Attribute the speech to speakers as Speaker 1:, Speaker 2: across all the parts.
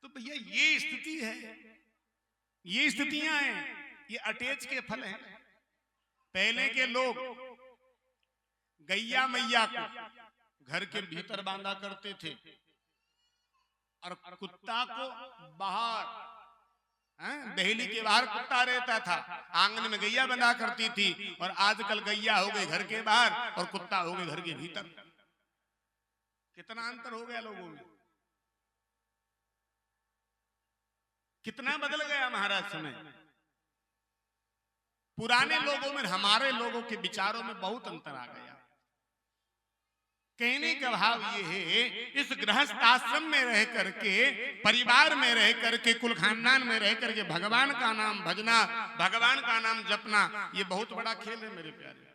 Speaker 1: तो भैया ये स्थिति है, ये स्थितियां हैं, ये अटैच के फल हैं। पहले के लोग गैया मैया को घर के भीतर बांधा करते थे और कुत्ता को बाहर, दहली के बाहर कुत्ता रहता था, आंगन में गैया बंधा करती थी। और आजकल गैया हो गई घर के बाहर और कुत्ता हो गए घर के भीतर। कितना अंतर हो गया लोगों में, कितना बदल गया महाराज समय। पुराने लोगों में हमारे लोगों के विचारों में बहुत अंतर आ गया। कहने का भाव ये है, इस गृहस्थ आश्रम में रह करके, परिवार में रह करके, कुल खानदान में रह करके भगवान का नाम भजना, भगवान का नाम जपना, ये बहुत बड़ा खेल है मेरे प्यारे।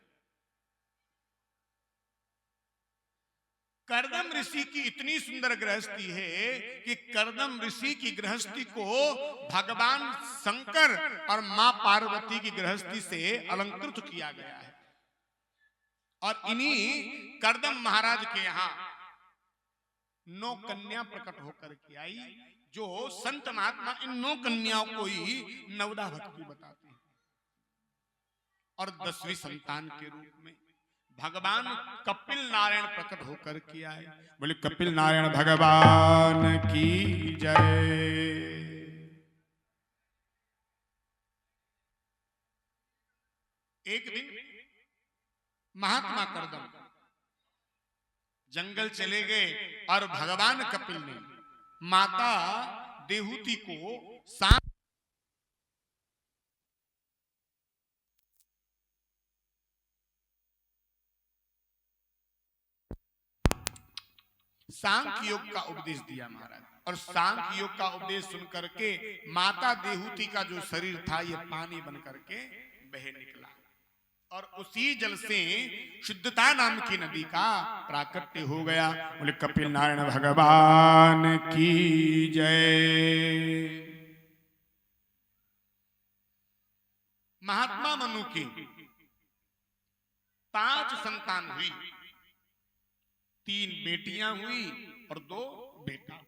Speaker 1: कर्दम ऋषि की इतनी सुंदर गृहस्थी है कि कर्दम ऋषि की गृहस्थी को भगवान शंकर और मां पार्वती की गृहस्थी से अलंकृत किया गया है। और इन्हीं कर्दम महाराज के यहाँ 9 कन्या प्रकट होकर के आई, जो संत महात्मा इन 9 कन्याओं को ही नवदा भक्ति बताते हैं। और 10वीं संतान के रूप में भगवान कपिल नारायण प्रकट होकर के आए। बोले कपिल नारायण भगवान की जय। एक दिन महात्मा कर्दम जंगल चले गए और भगवान कपिल ने माता देहूति को सांख्य योग का उपदेश दिया महाराज। और सांख्य योग का उपदेश सुन करके माता देहूति का जो शरीर था ये पानी बन करके बह निकला। और उसी जल से शुद्धता नाम की नदी का प्राकट्य हो गया। बोले कपिल नारायण भगवान की जय। महात्मा मनु की 5 संतान हुई, 3 बेटियां हुई और 2 बेटा।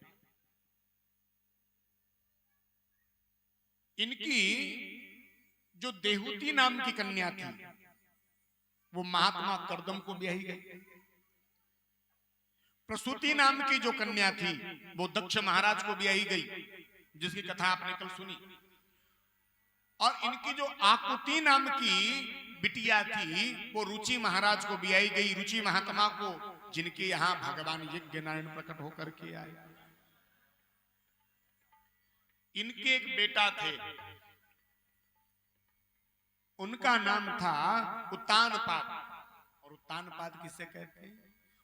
Speaker 1: इनकी जो देहूति नाम की कन्या थी वो महात्मा कर्दम को ब्याही गई। प्रसूति नाम की जो कन्या थी वो दक्ष महाराज को ब्याही गई, जिसकी कथा आपने कल सुनी। और इनकी जो आकुति नाम की बिटिया थी वो रुचि महाराज को ब्याही गई, रुचि महात्मा को, जिनके यहां भगवान यज्ञ नारायण प्रकट होकर के आए। इनके एक बेटा थे, उनका नाम था उत्तानपाद। और उत्तानपाद किसे कहते हैं?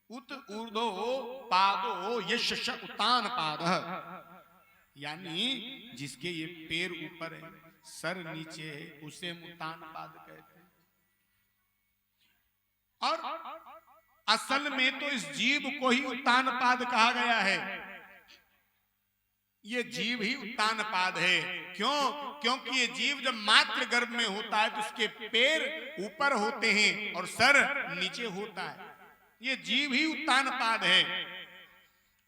Speaker 1: उत ऊर्ध्वो पादो यश उत्तानपाद, यानी जिसके ये पैर ऊपर है, सर नीचे है, उसे उत्तानपाद कहते हैं। और असल में तो इस जीव को ही उत्तानपाद कहा गया है। ये जीव ही उत्तानपाद है। क्यों? क्योंकि ये जीव जब मातृ गर्भ में होता है तो इसके पैर ऊपर होते हैं और सर नीचे होता है। ये जीव ही उत्तानपाद है।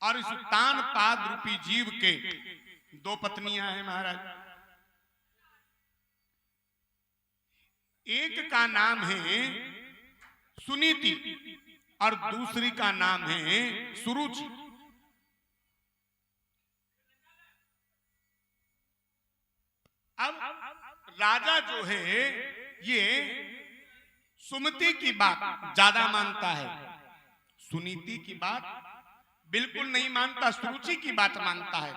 Speaker 1: और इस उत्तानपाद रूपी जीव के 2 पत्नियां हैं महाराज। एक का नाम है सुनीति और दूसरी का नाम है सुरुचि। अब राजा जो है ये सुमति की बात ज्यादा मानता है, सुनीति की बात बिल्कुल नहीं मानता, सुरुचि की बात मानता है।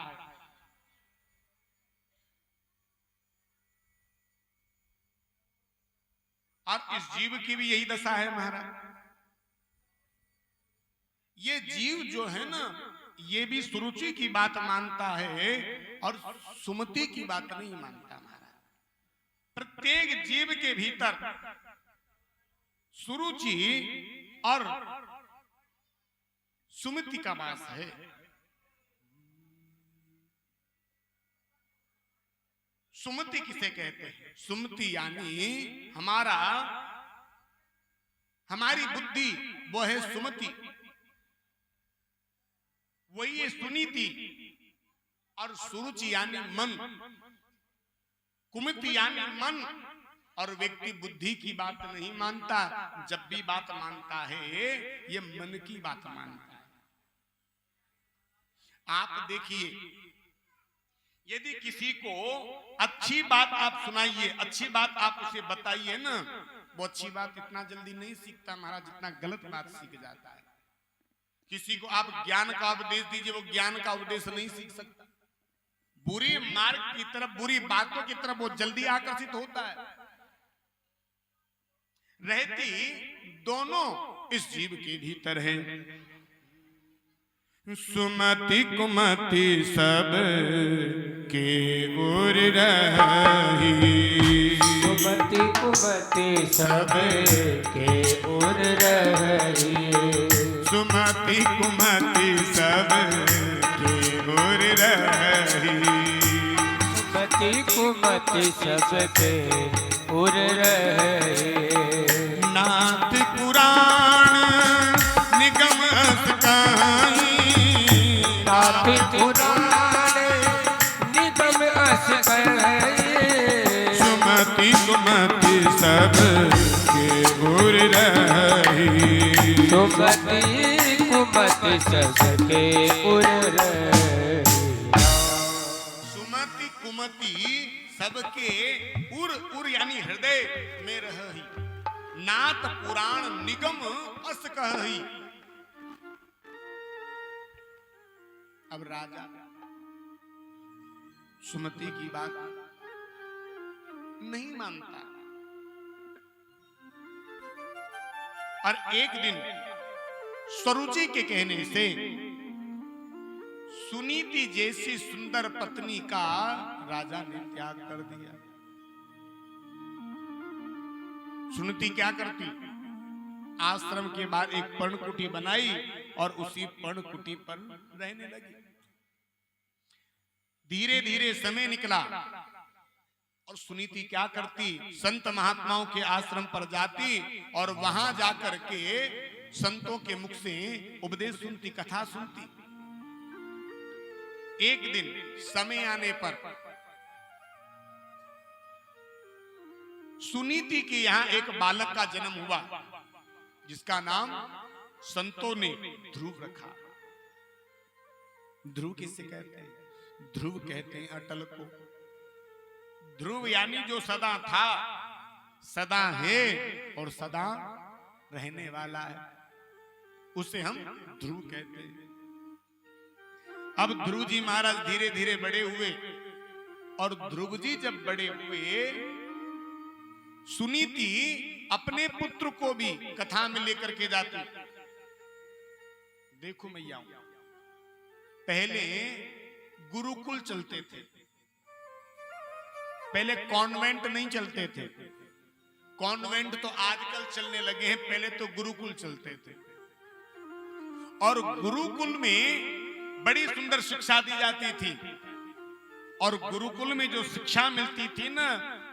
Speaker 1: और इस जीव की भी यही दशा है महाराज। ये जीव जो है ना, ये भी सुरुचि की बात मानता है और सुमति की बात नहीं मानता महाराज। प्रत्येक जीव के भीतर सुरुचि और सुमति का वास है। सुमति किसे कहते हैं? सुमति यानी हमारा हमारी बुद्धि वो है सुमति, वही है सुनीति, और सुरुचि यानी मन, कुमति यानी मन। और व्यक्ति बुद्धि की बात नहीं मानता, जब भी बात मानता है ये मन की बात मानता है। आप देखिए, यदि किसी को अच्छी बात आप सुनाइए, अच्छी बात आप उसे बताइए ना, वो अच्छी बात इतना जल्दी नहीं सीखता महाराज जितना गलत बात सीख जाता है। किसी को आप ज्ञान का उपदेश दीजिए, वो ज्ञान का उपदेश नहीं सीख सकता। बुरी मार्ग की तरफ, बुरी बातों की तरफ वो जल्दी आकर्षित होता है। रहती दोनों इस जीव के भीतर है। सुमति कुमति सब के ओर रही,
Speaker 2: सुमति कुमति सब के ओर रही,
Speaker 1: सुमति कुमति सब के ओर रही,
Speaker 2: सुमति कुमति सब के ओर रही।
Speaker 1: नाथ पुराण निगम असकाई,
Speaker 2: नाथ पुराण निगम असकाई,
Speaker 1: सुमति कुमति सब के ओर रही,
Speaker 2: सुमति कुमति सब के ओर रही।
Speaker 1: सुमति कुमति सबके उर, उर यानी हृदय में रही, नाथ पुराण निगम अस कही। अब राजा सुमति की बात नहीं मानता, और एक दिन स्वरुचि के कहने से सुनीति जैसी सुंदर पत्नी का राजा ने त्याग कर दिया। सुनीति क्या करती, आश्रम के बाद एक पर्णकुटी बनाई और उसी पर्णकुटी पर रहने लगी। धीरे धीरे समय निकला और सुनीति क्या करती, संत महात्माओं के आश्रम पर जाती और वहां जाकर के संतों के मुख से उपदेश सुनती, कथा सुनती। एक दिन समय आने पर सुनीति के यहां एक बालक का जन्म हुआ, जिसका नाम संतों ने ध्रुव रखा। ध्रुव किससे कहते हैं? ध्रुव कहते हैं अटल को। ध्रुव यानी जो सदा था, सदा है और सदा रहने वाला है, उसे हम ध्रुव कहते हैं। अब ध्रुव जी महाराज धीरे धीरे बड़े हुए, और ध्रुव जी जब बड़े हुए, सुनीति अपने पुत्र को भी कथा में लेकर के जाती। देखो मैया, पहले गुरुकुल चलते थे, पहले कॉन्वेंट नहीं चलते थे। कॉन्वेंट तो आजकल चलने लगे हैं, पहले तो गुरुकुल चलते थे। और गुरुकुल में बड़ी सुंदर शिक्षा दी जाती थी, और गुरुकुल में जो शिक्षा मिलती थी ना,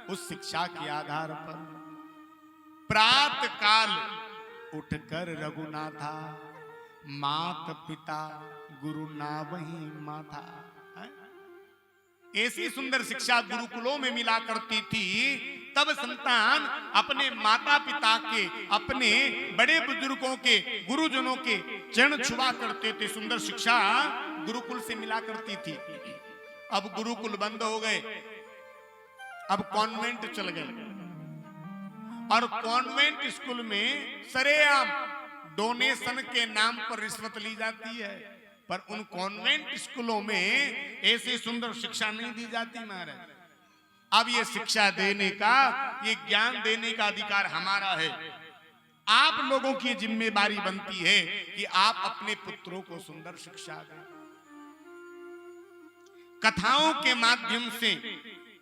Speaker 1: उस शिक्षा के आधार पर प्रातः काल उठकर रघुनाथा, मात पिता गुरु ना वही माथा। ऐसी सुंदर शिक्षा गुरुकुलों में मिला करती थी। तब संतान अपने माता पिता के, अपने बड़े बुजुर्गों के, गुरुजनों के चरण छुआ करते थे। सुंदर शिक्षा गुरुकुल से मिला करती थी। अब गुरुकुल बंद हो गए, अब कॉन्वेंट चल गए, और कॉन्वेंट स्कूल में सरेआम डोनेशन के नाम पर रिश्वत ली जाती है। पर उन कॉन्वेंट स्कूलों में ऐसी सुंदर शिक्षा नहीं दी जाती महाराज। अब ये शिक्षा देने का, ये ज्ञान देने का अधिकार हमारा है। आप लोगों की जिम्मेदारी बनती है कि आप अपने पुत्रों को सुंदर शिक्षा दें। कथाओं के माध्यम से,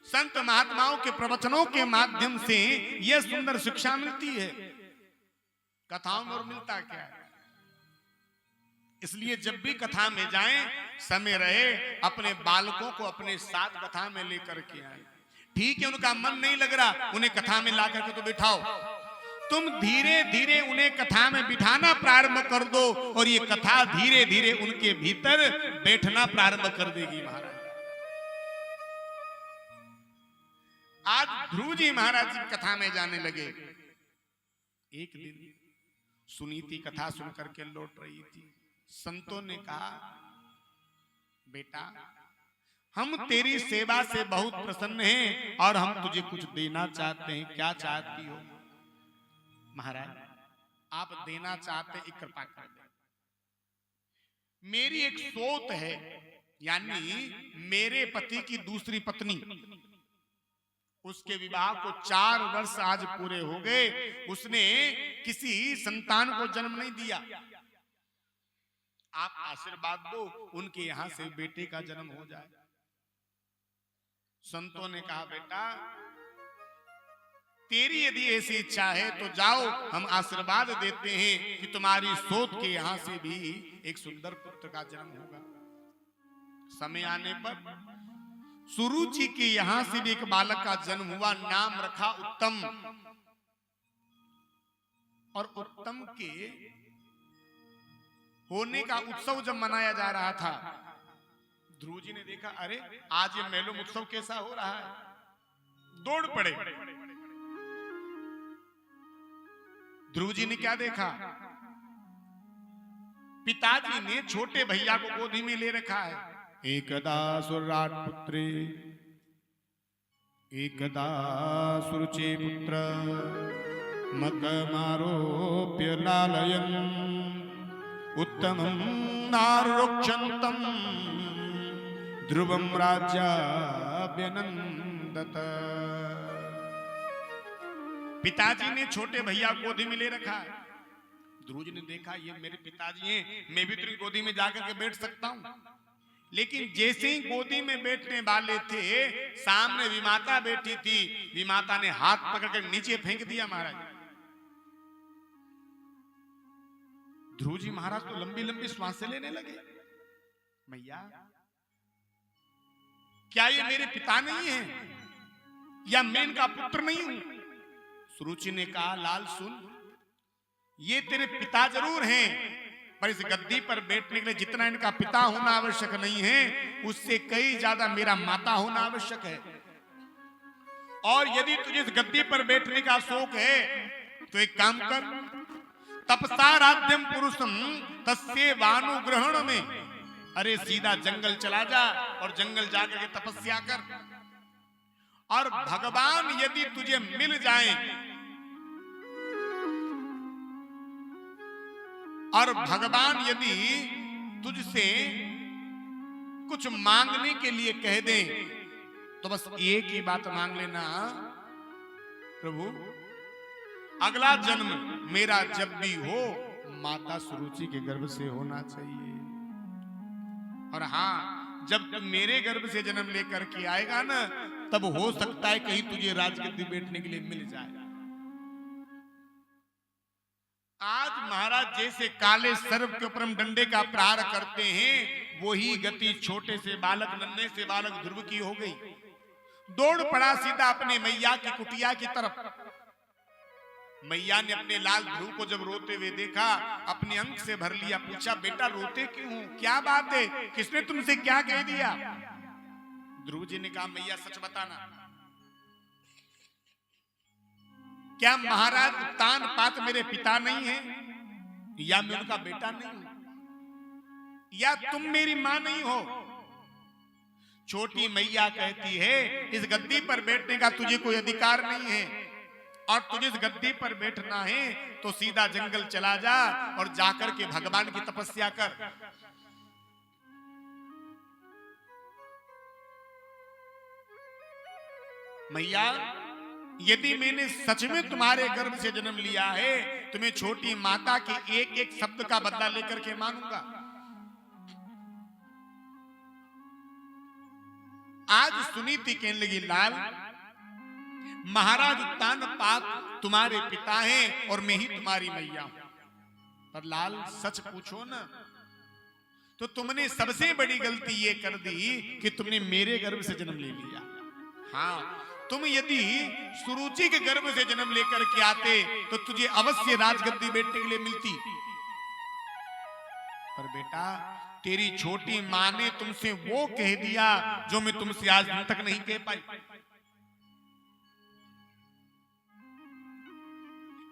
Speaker 1: संत महात्माओं के प्रवचनों के माध्यम से यह सुंदर शिक्षा मिलती है। कथाओं में और मिलता क्या है? इसलिए जब भी कथा में जाएं, समय रहे अपने बालकों को अपने साथ कथा में लेकर के आए। ठीक है, उनका मन नहीं लग रहा, उन्हें कथा में ला करके तो बिठाओ, तुम धीरे धीरे उन्हें कथा में बिठाना प्रारंभ कर दो और ये कथा धीरे धीरे उनके भीतर बैठना प्रारंभ कर देगी महाराज। आज ध्रुव जी महाराज जी कथा में जाने लगे। एक दिन सुनीति कथा सुनकर के लौट रही थी। संतों ने कहा, बेटा हम तेरी सेवा से बहुत प्रसन्न हैं और हम तुझे कुछ देना चाहते हैं, क्या चाहती हो? महाराज आप देना चाहते हैं, एक कृपा कर दे। मेरी एक सोत है, यानी मेरे पति की दूसरी पत्नी, उसके विवाह को 4 वर्ष आज पूरे हो गए, उसने किसी संतान को जन्म नहीं दिया। आप आशीर्वाद दो उनके यहां से बेटे का जन्म हो जाए। संतों ने कहा, बेटा तेरी यदि ऐसी इच्छा है तो जाओ, हम आशीर्वाद देते हैं कि तुम्हारी सोत के यहां से भी एक सुंदर पुत्र का जन्म होगा। समय आने पर सुरुचि के यहां से भी एक बालक का जन्म हुआ, नाम रखा उत्तम। और उत्तम के होने का उत्सव जब मनाया जा रहा था, ध्रुव जी ने देखा, अरे आज ये मेलों उत्सव कैसा हो रहा है। दौड़ पड़े। ध्रुव जी ने क्या देखा, पिताजी ने छोटे भैया को गोदी में ले रखा है। एकदा सुरराट पुत्रे एकदा सुरुचे पुत्र मकमारोप्य लालयन् उत्तमं नारोक्षन्तम् ध्रुवं राज्याभ्यनन्दत। पिताजी ने छोटे भैया को गोदी में ले रखा है। ध्रुव जी ने देखा, ये मेरे पिताजी हैं, मैं भी तेरी गोदी में जाकर के बैठ सकता हूं। लेकिन जैसे ही गोदी में बैठने वाले थे, सामने विमाता बैठी थी। विमाता ने हाथ पकड़कर नीचे फेंक दिया महाराज। ध्रुव जी महाराज तो लंबी लंबी श्वासें लेने लगे। मैया क्या ये मेरे पिता नहीं है, या मैं इनका पुत्र नहीं हूं? सुरुचि ने कहा, लाल सुन, ये तेरे पिता जरूर हैं, पर इस गद्दी पर बैठने के लिए जितना इनका पिता होना आवश्यक नहीं है, उससे कई ज्यादा मेरा माता होना आवश्यक है। और यदि तुझे इस गद्दी पर बैठने का शौक है तो एक काम कर, तपसाराध्यम पुरुषम तस्ये वानुग्रहण में, अरे सीधा जंगल चला जा और जंगल जाकर के तपस्या कर। और भगवान यदि तुझे मिल जाए, और भगवान यदि तुझसे कुछ मांगने के लिए कह दे, तो बस एक ही बात मांग लेना, प्रभु अगला जन्म मेरा जब भी हो माता सुरुचि के गर्भ से होना चाहिए। और हाँ, जब तुम मेरे गर्भ से जन्म लेकर के आएगा ना, तब हो सकता है कहीं तुझे राजगद्दी बैठने के लिए मिल जाए। आज महाराज जैसे काले सर्प के ऊपर हम डंडे का प्रहार करते हैं, वही गति छोटे से बालक, नन्हे से बालक ध्रुव की हो गई। दौड़ पड़ा सीधा अपने मैया की कुटिया की तरफ। मैया ने अपने लाल ध्रुव को जब रोते हुए देखा, अपने अंक से भर लिया। पूछा, बेटा रोते क्यों हो, क्या बात है, किसने तुमसे क्या कह दिया? ध्रुव जी ने कहा, मैया सच बताना, क्या महाराज उत्तान पात मेरे पिता नहीं है, या मैं उनका बेटा नहीं हूं, या तुम मेरी मां नहीं हो? छोटी मैया कहती है, इस गद्दी पर बैठने का तुझे कोई अधिकार नहीं है, और तुझे इस गद्दी पर बैठना है तो सीधा जंगल चला जा और जाकर के भगवान की तपस्या कर। मैया, यदि मैंने सच में तुम्हारे गर्भ से जन्म लिया है, तो मैं छोटी माता के एक एक शब्द का बदला लेकर के मानूंगा। आज सुनीति कहने लगी, लाल महाराज उत्तान पात तुम्हारे पिता हैं और मैं ही तुम्हारी मैया हूं। पर लाल सच पूछो ना, तो तुमने सबसे बड़ी गलती ये कर दी कि तुमने मेरे गर्भ से जन्म ले लिया। हाँ, तुम यदि सुरुचि के गर्भ से जन्म लेकर के आते तो तुझे अवश्य राजगद्दी बैठने के लिए मिलती। पर बेटा, तेरी छोटी मां ने तुमसे वो कह दिया जो मैं तुमसे आज दिन तक नहीं कह पाई।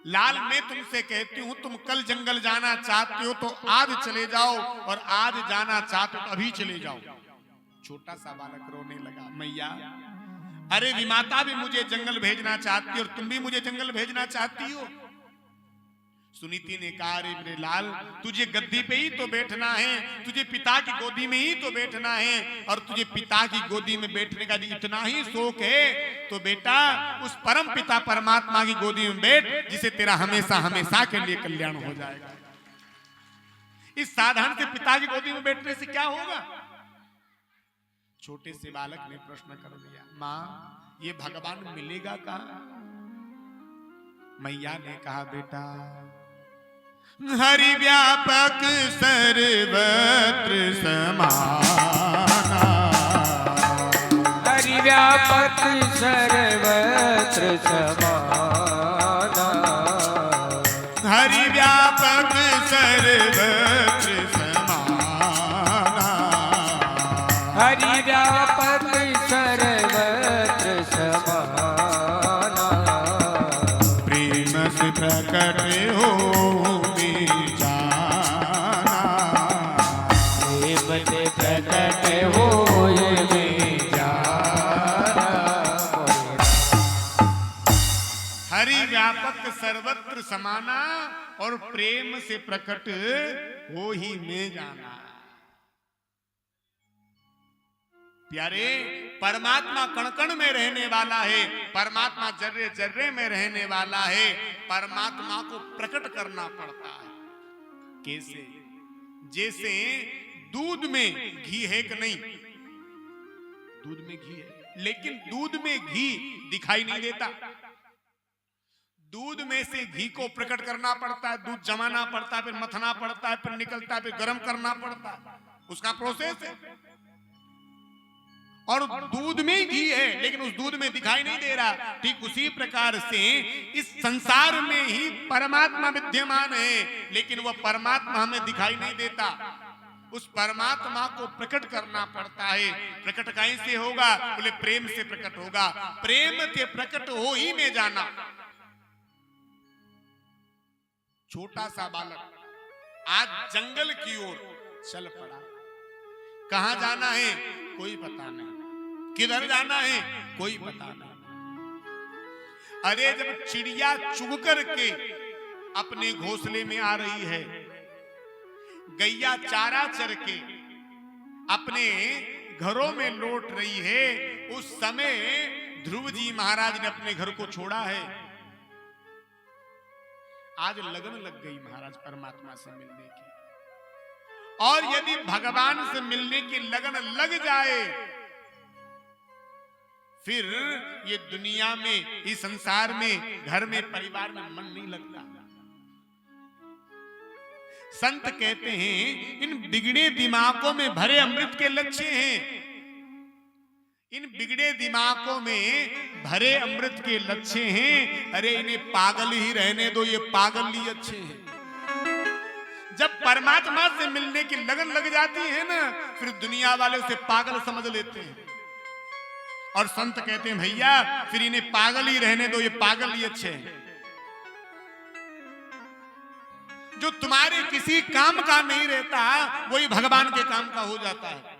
Speaker 1: लाल, मैं तुमसे कहती हूं, तुम कल जंगल जाना चाहते हो तो आज चले जाओ, और आज जाना चाहते हो तो अभी चले जाओ। छोटा सा बालक रोने लगा, मैया, अरे विमाता भी मुझे जंगल भेजना चाहती है और तुम भी मुझे जंगल भेजना चाहती हो। सुनीति ने कहा, अरे मेरे लाल, तुझे गद्दी पे ही तो बैठना है, तुझे पिता की गोदी में ही तो बैठना है, और तुझे पिता की गोदी में बैठने का इतना ही शौक है तो बेटा उस परम पिता परमात्मा की गोदी में बैठ, जिसे तेरा हमेशा हमेशा के लिए कल्याण हो जाएगा। इस साधारण से पिता की गोदी में बैठने से क्या होगा? छोटे से बालक ने प्रश्न कर दिया, माँ, ये भगवान मिलेगा कहाँ? मैया ने कहा, बेटा, हरि व्यापक सर्वत्र समाना,
Speaker 2: हरि व्यापक सर्वत्र समाना,
Speaker 1: हरि व्यापक सर्वत्र समाना,
Speaker 2: हरि व्यापक सर्वत्र समाना,
Speaker 1: प्रेम से प्रकट हो
Speaker 2: प्रकट हो ये जाना।
Speaker 1: हरि व्यापक सर्वत्र समाना और प्रेम से प्रकट हो ही में जाना। प्यारे, परमात्मा कण कण में रहने वाला है, परमात्मा जर्रे जर्रे में रहने वाला है। परमात्मा को प्रकट करना पड़ता है। कैसे? जैसे दूध में घी है कि नहीं? दूध में घी है, लेकिन दूध में घी दिखाई नहीं देता। दूध में से घी को प्रकट करना पड़ता है, दूध जमाना पड़ता है, फिर मथना पड़ता है, फिर निकलता है, फिर गर्म करना पड़ता है, उसका प्रोसेस है। और दूध में घी है, लेकिन उस दूध में दिखाई नहीं दे रहा। ठीक उसी प्रकार से इस संसार में ही परमात्मा विद्यमान है, लेकिन वह परमात्मा हमें दिखाई नहीं देता। उस परमात्मा को प्रकट करना पड़ता है। प्रकट कैसे होगा? बोले प्रेम से प्रकट होगा। प्रेम के प्रकट हो ही में जाना। छोटा सा बालक आज जंगल की ओर चल पड़ा। कहां जाना है कोई पता नहीं, किधर जाना है कोई पता नहीं। अरे जब चिड़िया चुग करके अपने घोंसले में आ रही है, गैया चारा चर के अपने घरों में लौट रही है, उस समय ध्रुव जी महाराज ने अपने घर को छोड़ा है। आज लगन लग गई महाराज परमात्मा से मिलने की। और यदि भगवान से मिलने की लगन लग जाए, फिर ये दुनिया में, इस संसार में, घर में, परिवार में मन नहीं लगता। संत कहते हैं इन बिगड़े दिमागों में भरे अमृत के लक्ष्य हैं। इन बिगड़े दिमागों में भरे अमृत के लक्ष्य हैं। अरे इन्हें पागल ही रहने दो, ये पागल ही अच्छे हैं। जब परमात्मा से मिलने की लगन लग जाती है ना, फिर दुनिया वाले उसे पागल समझ लेते हैं। और संत कहते हैं भैया फिर इन्हें पागल ही रहने दो, ये पागल ही अच्छे हैं। जो तुम्हारे किसी काम का नहीं रहता, वही भगवान के काम का हो जाता है।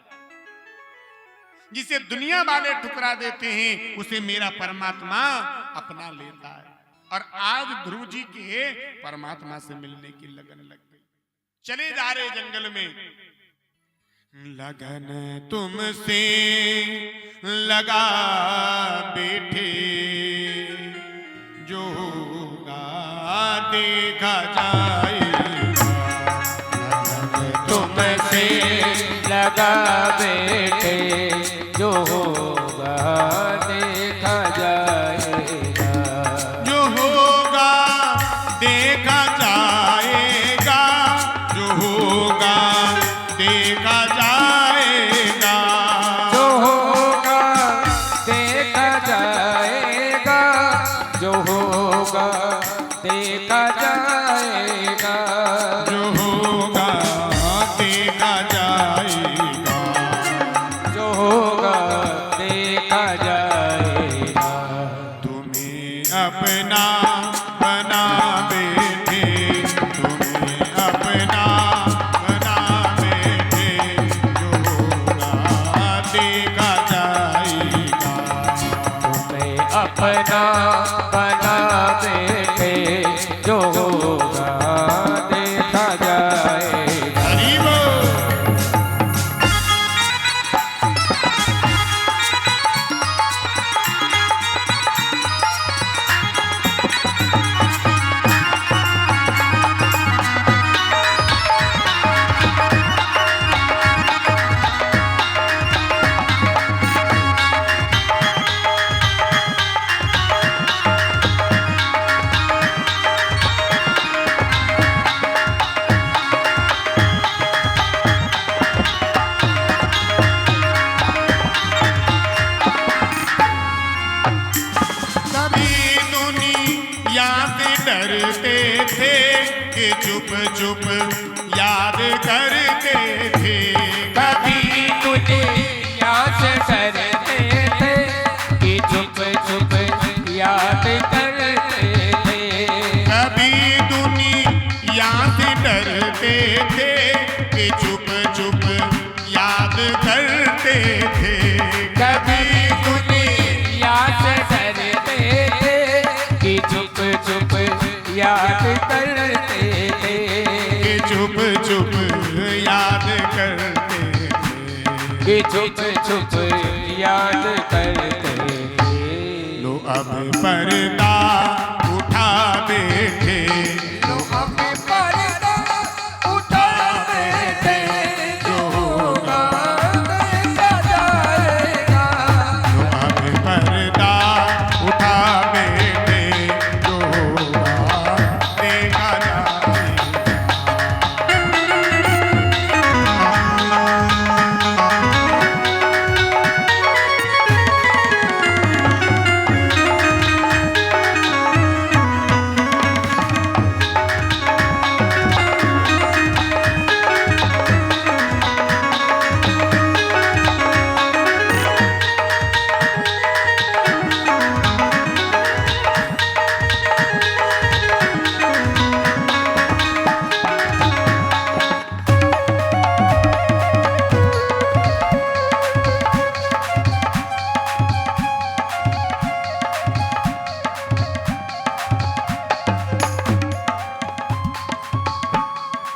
Speaker 1: जिसे दुनिया वाले ठुकरा देते हैं, उसे मेरा परमात्मा अपना लेता है। और आज ध्रुव जी के परमात्मा से मिलने की लगन लग गई। चले जा रहे जंगल में। लगन तुमसे लगा बैठे, जो होगा देखा जाएगा।
Speaker 2: तुमसे लगा बैठे, जो होगा देखा जाएगा।
Speaker 1: जो होगा देखा जाएगा, जो होगा देखा जाएगा,
Speaker 2: जो होगा देखा जाएगा। देखा जाएगा,
Speaker 1: जो होगा देखा जाएगा,
Speaker 2: जो होगा देखा जाएगा।
Speaker 1: तुम्हें अपना बना बैठे, तुम्हें अपना बना बैठे, जो होगा देखा जाएगा।
Speaker 2: तुम्हें अपना बना बैठे, जो होगा देखा जाएगा।
Speaker 1: हरि बोल। डरते थे कि चुप चुप याद करते थे,
Speaker 2: कभी तुझे याद करते थे कि चुप चुप याद करते थे।
Speaker 1: कभी दुनिया से डरते थे कि चुप चुप याद करते थे,
Speaker 2: कभी दुनिया से डरते थे कि चुप चुप याद करते थे,
Speaker 1: कि चुप चुप याद करते थे,
Speaker 2: कि चुप चुप याद करते थे।
Speaker 1: लो अब पर्दा उठा बैठे,
Speaker 2: लो अब पर्दा उठा बैठे, जो होगा देखा जाएगा।
Speaker 1: लो अब पर्दा उठा बैठे, जो होगा देखा जाएगा।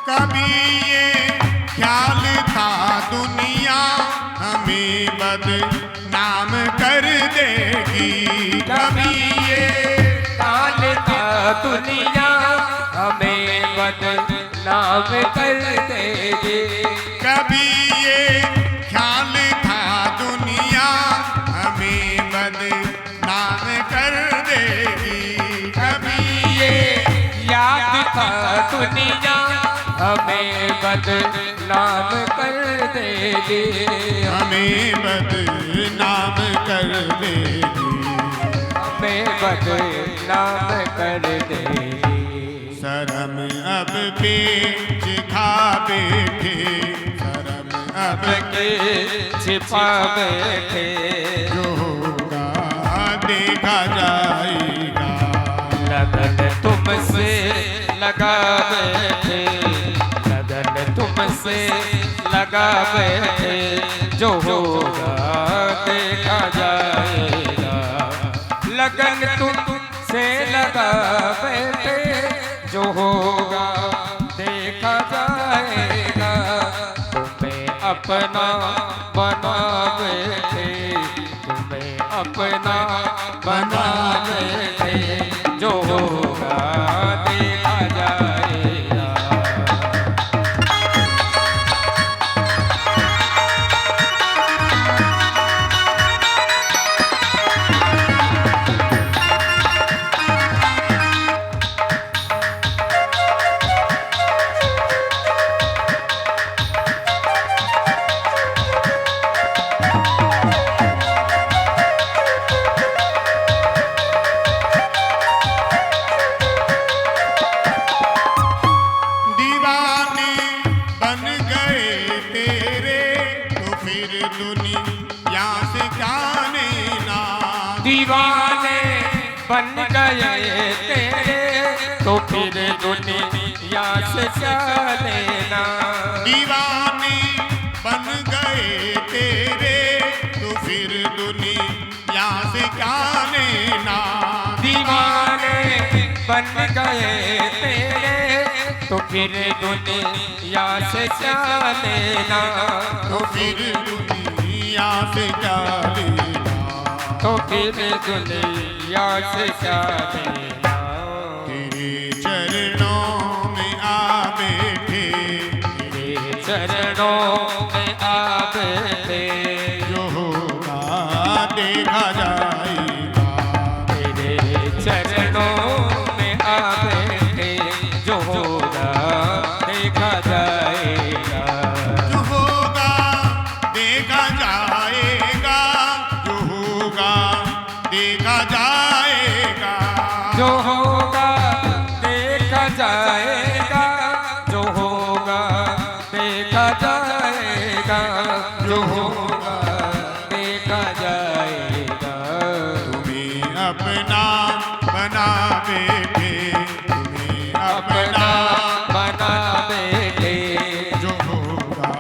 Speaker 1: कभी ये ख्याल था दुनिया हमें बदनाम कर देगी, कभी ये
Speaker 2: काल का दुनिया हमें बदनाम कर देगी।
Speaker 1: कभी ये ख्याल था दुनिया हमें बदनाम कर देगी, कभी
Speaker 2: ये याद था दुनिया हमें बदनाम कर देगी,
Speaker 1: हमें बदनाम कर देगी,
Speaker 2: हमें बदनाम कर देगी।
Speaker 1: शर्म अब पेच खा बैठे, शर्म अब
Speaker 2: के छिपा बैठे,
Speaker 1: जो होगा देखा जाएगा।
Speaker 2: लगन तुमसे लगा बैठे, लगन तुमसे लगा बैठे, जो होगा देखा जाएगा। लगन तुमसे लगा बैठे, जो होगा देखा जाएगा। तुम्हें अपना बना बैठे, तुम्हें अपना बना बैठे, जो होगा देखा जाएगा। बन गए तेरे तो फिर दुनिया से क्या लेना।
Speaker 1: दीवाने बन गए तेरे तो फिर दुनिया से क्या लेना।
Speaker 2: दीवाने बन गए तेरे तो फिर दुनिया से क्या लेना।
Speaker 1: तो फिर दुनिया से क्या लेना।
Speaker 2: तो फिर दुनिया से क्या लेना।
Speaker 1: तेरे चरणों में आ बैठे।
Speaker 2: तेरे चरणों में आ बैठे
Speaker 1: जो होगा देखा जाएगा।
Speaker 2: तेरे चरणों में आ बैठे जो होगा देखा जाएगा।
Speaker 1: जो होगा देखा जाएगा। जो होगा देखा जाएगा।
Speaker 2: जो होगा देखा जाएगा। जो होगा देखा जाएगा। जो होगा देखा जाएगा।
Speaker 1: तुम्हें अपना बना बैठे। तुम्हें अपना
Speaker 2: बना बैठे
Speaker 1: जो होगा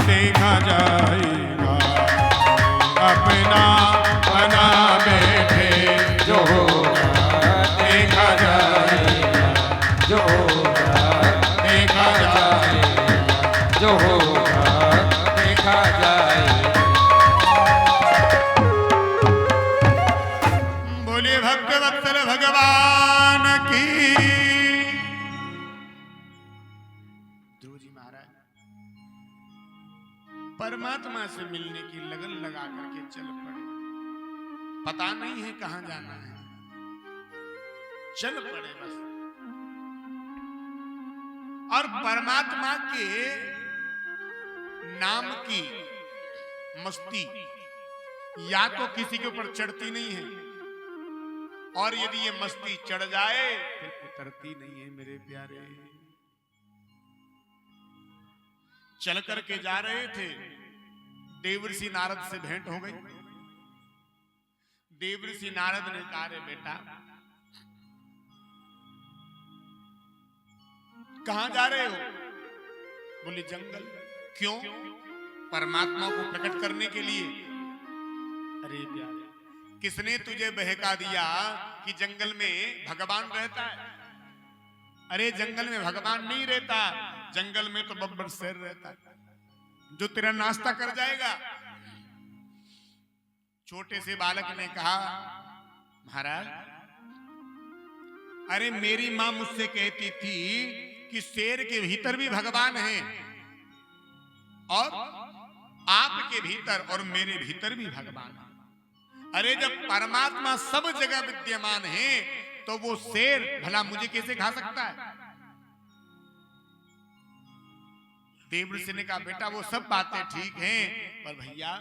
Speaker 1: देखा जाएगा। अपना बना बैठे
Speaker 2: जो होगा
Speaker 1: देखा जाएगा।
Speaker 2: जो होगा
Speaker 1: देखा जाएगा।
Speaker 2: जो होगा देखा जाएगा।
Speaker 1: बोले भक्त वत्सल भगवान की। ध्रुव जी महाराज परमात्मा से मिलने की लगन लगा करके चल पड़े। पता नहीं है कहां जाना है, चल पड़े बस। और परमात्मा के नाम की मस्ती या तो किसी के ऊपर चढ़ती नहीं है, और यदि ये मस्ती चढ़ जाए फिर उतरती नहीं है। मेरे प्यारे चल करके जा रहे थे, देवर्षि नारद से भेंट हो गई। देवर्षि नारद ने कहा, रे बेटा कहां जा रहे हो? बोले जंगल। क्यों? परमात्मा को प्रकट करने के लिए। अरे प्यारे किसने तुझे बहका दिया कि जंगल में भगवान रहता है? अरे जंगल में भगवान नहीं रहता, जंगल में तो बब्बर शेर रहता है जो तेरा नाश्ता कर जाएगा। छोटे से बालक ने कहा, महाराज अरे मेरी मां मुझसे कहती थी कि शेर के भीतर भी भगवान है, और आपके भीतर और मेरे भीतर भी भगवान है। अरे जब परमात्मा सब जगह विद्यमान है तो वो शेर भला मुझे कैसे खा सकता है? देवर्षि ने कहा, बेटा वो सब बातें ठीक हैं, पर भैया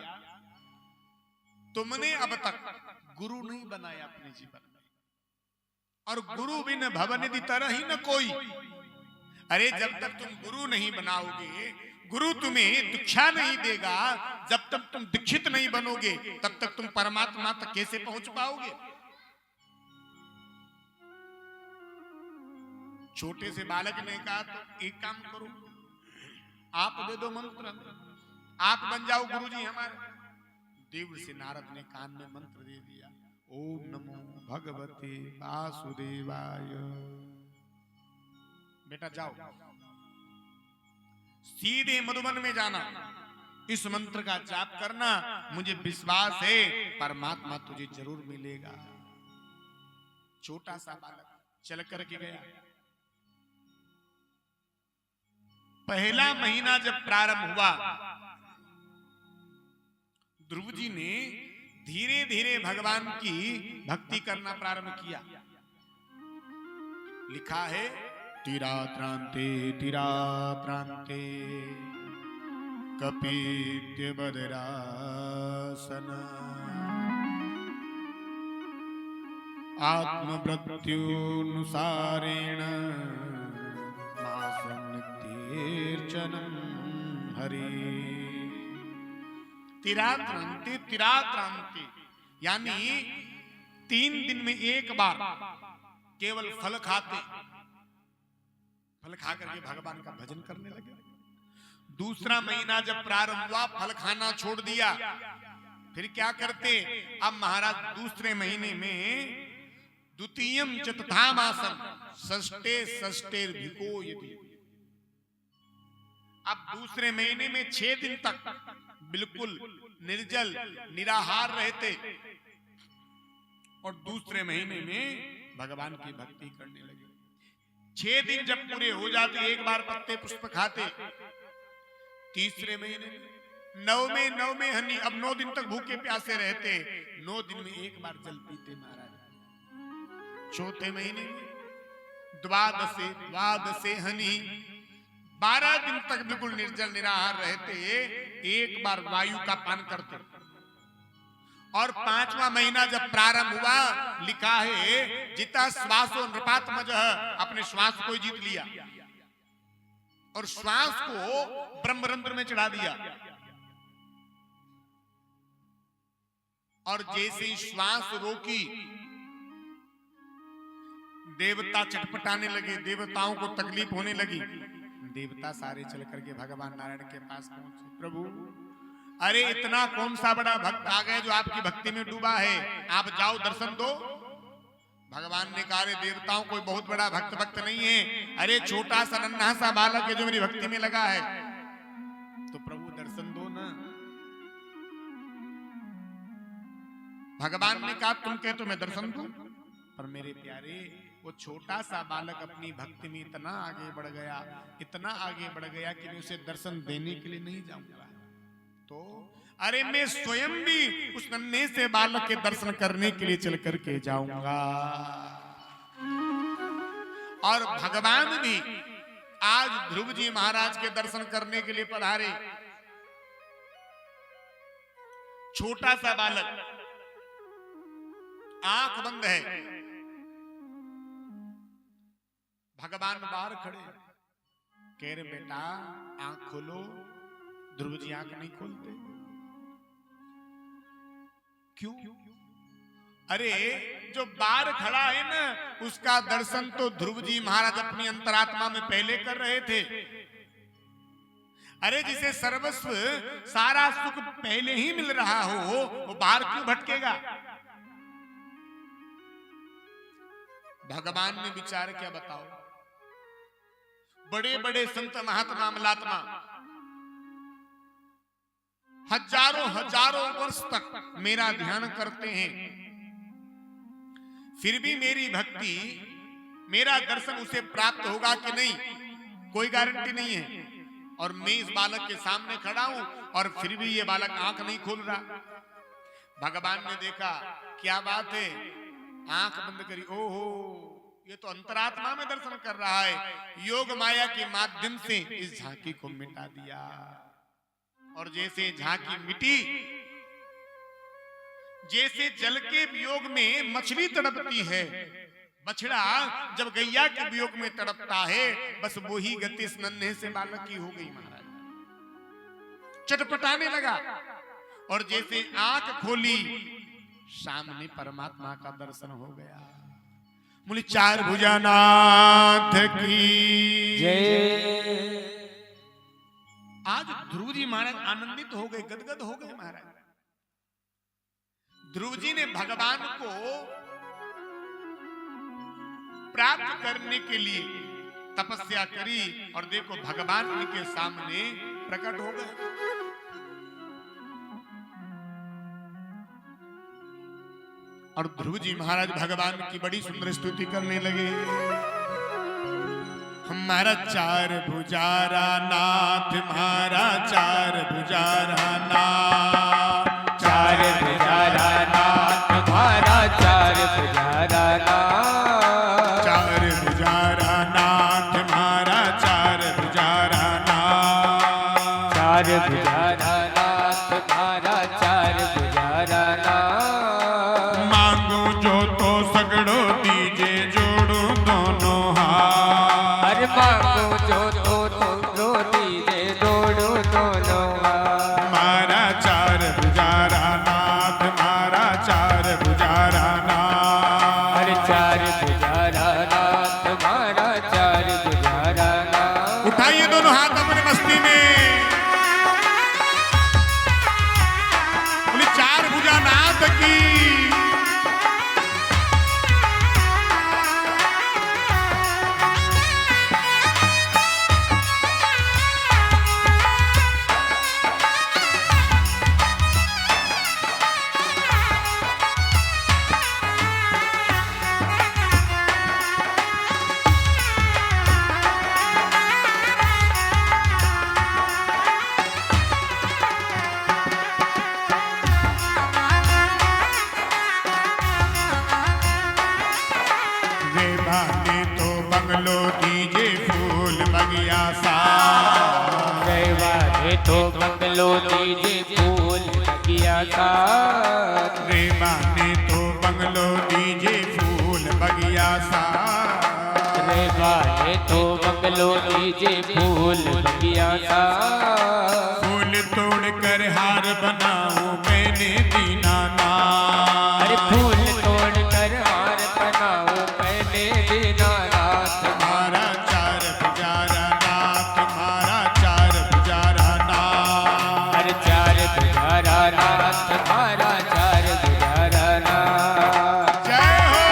Speaker 1: तुमने अब तक गुरु नहीं बनाया अपने जीवन में, और गुरु बिन भवनिधि तरह ही न कोई। अरे जब तक तुम गुरु नहीं बनाओगे, गुरु तुम्हें दीक्षा नहीं देगा, जब तक तुम दीक्षित नहीं बनोगे तब तक तुम परमात्मा तक कैसे पहुंच पाओगे? छोटे से बालक ने कहा, तो एक काम करो, आप दे दो मंत्र, आप बन जाओ गुरुजी हमारे। देवर्षि नारद ने कान में मंत्र दे दिया, ओम नमो भगवते वासुदेवाय। बेटा जाओ, सीधे मधुबन में जाना, इस मंत्र का जाप करना, मुझे विश्वास है परमात्मा तुझे जरूर मिलेगा। छोटा सा बालक चल करके गया। पहला महीना जब प्रारंभ हुआ, ध्रुव जी ने धीरे धीरे भगवान की भक्ति करना प्रारंभ किया। लिखा है, तिरात्रांते तिरात्रांते कपीत्य बदरासन आत्मप्रत्युनुसारेण मासं नित्येर्चनं हरि। तिरात्रांते तिरात्रांते यानी 3 दिन में एक बार केवल फल खाते, फल खा करके भगवान का भजन करने लगे। दूसरा महीना जब प्रारंभ हुआ, फल खाना छोड़ दिया। फिर क्या करते, अब महाराज दूसरे महीने में द्वितीयम चतुर्थामासम षष्ठे षष्ठेर भिको यदि, अब दूसरे महीने में 6 दिन तक बिल्कुल निर्जल निराहार रहते और दूसरे महीने में भगवान की भक्ति करने लगे। 6 दिन जब पूरे हो जाते एक बार पत्ते पुष्प खाते। तीसरे महीने में 9 में हनी, अब 9 दिन तक भूखे प्यासे रहते। 9 दिन में एक बार जल पीते महाराज। चौथे महीने में द्वादशे हनी, 12 दिन तक बिल्कुल निर्जल निराहार रहते, एक बार वायु का पान करते। और 5वां महीना जब प्रारंभ हुआ, लिखा है जिता श्वासो नृपात्मजः, अपने श्वास को जीत लिया और श्वास को ब्रह्मरंध्र में चढ़ा दिया। और जैसे ही श्वास रोकी, देवता चटपटाने लगे, देवताओं को तकलीफ होने लगी। देवता सारे चल करके भगवान नारायण के पास पहुंचे। प्रभु, अरे इतना कौन सा बड़ा भक्त आ गए जो आपकी भक्ति में डूबा है, आप जाओ दर्शन दो। भगवान ने कहा, अरे देवताओं कोई बहुत बड़ा भक्त नहीं है, अरे छोटा सा नन्हा सा बालक है जो मेरी भक्ति में लगा है। तो प्रभु दर्शन दो ना। भगवान ने कहा, तुम कहे तो मैं दर्शन दूं, पर मेरे प्यारे वो छोटा सा बालक अपनी भक्ति में इतना आगे बढ़ गया, इतना आगे बढ़ गया कि मैं उसे दर्शन देने के लिए नहीं जाऊंगा। तो अरे मैं स्वयं भी उस नन्हे से बालक के दर्शन करने के लिए चल करके जाऊंगा। और भगवान भी आज ध्रुव जी महाराज के दर्शन करने के लिए पधारे। छोटा सा बालक, आंख बंद है, भगवान बाहर खड़े, कह रहे बेटा आंख खोलो। ध्रुव जी आंख नहीं खोलते। क्यों? अरे जो बाहर खड़ा है ना, उसका दर्शन तो ध्रुव जी महाराज अपनी अंतरात्मा में पहले कर रहे थे। अरे जिसे सर्वस्व सारा सुख पहले ही मिल रहा हो, वो बाहर क्यों भटकेगा? भगवान ने विचार क्या बताओ। बड़े बड़े संत महात्मा अमलात्मा हजारों वर्ष तक मेरा ध्यान करते हैं, फिर भी मेरी भक्ति, मेरा दर्शन उसे प्राप्त होगा कि नहीं, कोई गारंटी नहीं है। और मैं इस बालक के सामने खड़ा हूं और फिर भी ये बालक आंख नहीं खोल रहा। भगवान ने देखा, क्या बात है, आंख बंद करी, ओहो ये तो अंतरात्मा में दर्शन कर रहा है। योग माया के माध्यम से इस झांकी को मिटा दिया। और जैसे झांकी मिटी, जैसे जल के वियोग में मछली तड़पती है, बछड़ा जब गैया के वियोग में तड़पता है, बस वही गति इस नन्हे से बालक की हो गई महाराज। चटपटाने लगा और जैसे आंख खोली, सामने परमात्मा का दर्शन हो गया। बोले चार भुजानाथ की जय। आज ध्रुव जी महाराज आनंदित हो गए, गदगद हो गए महाराज। ध्रुव जी ने भगवान को प्राप्त करने के लिए तपस्या करी और देखो भगवान उनके सामने प्रकट हो गए। और ध्रुव जी महाराज भगवान की बड़ी सुंदर स्तुति करने लगे। हमारा चार भुजारा नाथ, हमारा चार भुजारा नाथ,
Speaker 2: चार भुजारा नाथ, हमारा चार भुजारा नाथ,
Speaker 1: चार भुजारा नाथ, हमारा चार भुजारा नाथ,
Speaker 2: चार भुजारा नाथ, हमारा चार भुजारा नाथ।
Speaker 1: मांगो जो तो सगड़ो दीजे, जोड़ो दोनों हाथ।
Speaker 2: अरे मांगो जो तो दीजे, जोड़ो दोनों हाथ।
Speaker 1: हमारा चार भुजारा नाथ, हमारा चार भुजारा नाथ, दीजे फूल बगिया सा।
Speaker 2: रेवा ने तो बंगलो दीजे फूल बगिया सा।
Speaker 1: रेवा ने तो बंगलो दीजे फूल बगिया सा।
Speaker 2: रेवा ने तो बंगलो दीजे फूल बगिया सा।
Speaker 1: फूल तोड़ कर हार बनाऊं मैंने दीनानाथ।
Speaker 2: अरे फूल तोड़ कर हार बनाऊं मैंने दीनानाथ।
Speaker 1: तुम्हारा चार पुजारा नाथ, तुम्हारा चार पुजारा नाथ।
Speaker 2: हर चार बुझारा नाथ, तुम्हारा चार बुझारा नाथ।
Speaker 1: जय हो।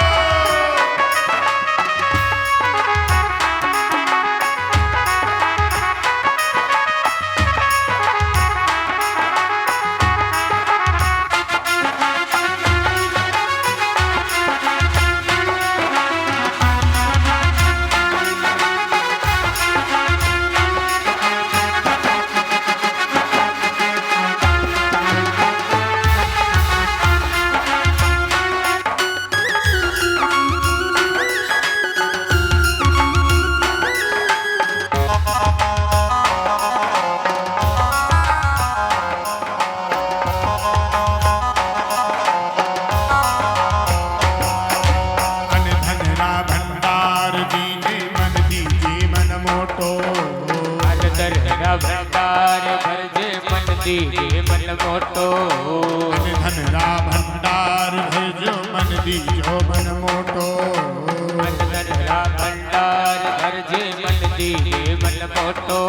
Speaker 2: भंडार भरजे मन दीजे मन मोटो।
Speaker 1: धनरा भंडार भरजो मन दीजो मन मोटो।
Speaker 2: धनरा भंडार भरजे मन दीजे मन मोटो।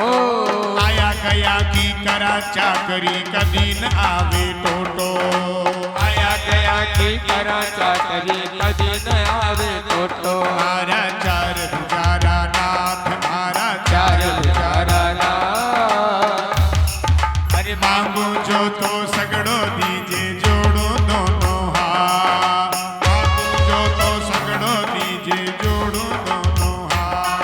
Speaker 1: आया गया की करा चाकरी कदी न आवे टोटो।
Speaker 2: आया गया की करा चाकरी कदी न आवे टोटो।
Speaker 1: मारा चार पुजारा नाथ, मारा
Speaker 2: चार बुझारा नाथ।
Speaker 1: मांगो जो तो सगड़ो दीजे जोड़ो दोनों हाथ। मांगो जो तो सगड़ो दीजे जोड़ो दोनों हाथ।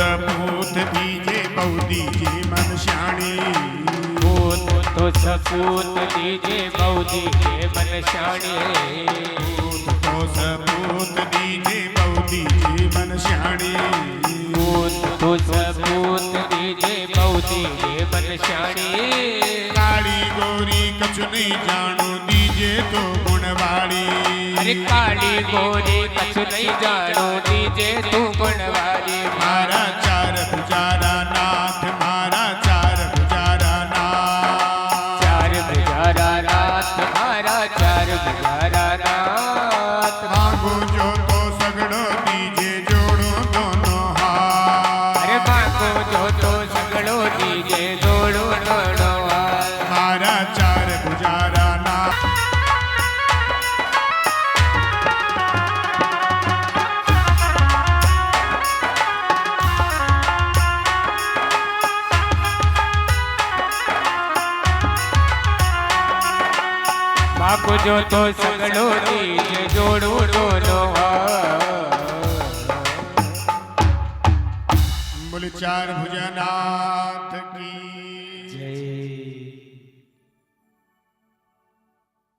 Speaker 1: सपूत दीजे बहु दीजे मन श्याणी।
Speaker 2: पूत तो सपूत दीजे बहु दीजे मन श्याणी।
Speaker 1: पूत तो सपूत दीजे बहु दीजे मन श्याणी।
Speaker 2: पूत तो सपूत दीजे बहु दीजे मन श्याणी।
Speaker 1: काली गोरी कछु नहीं जानो दीजे तो गुणवाड़ी।
Speaker 2: अरे काली गोरी कछु नहीं जानो दीजे तू गुणवारी।
Speaker 1: मारा चार पुजारा नाथ, मारा चार पुजारा नाथ।
Speaker 2: चार बुझारा नाथ, मारा चार बुझारा नाथ।
Speaker 1: मांगो जो तो सगड़ो दीजे जोड़ो दोनों हाथ।
Speaker 2: अरे मांगो जो तो सगड़ो दीजे जोड़ो दोनों हाथ।
Speaker 1: मारा चार पुजारा नाथ।
Speaker 2: मांगो जो तो सगड़ो दीजे जोड़ो दोनों हाथ।
Speaker 1: बोले चार भुजनाथ की
Speaker 2: जय।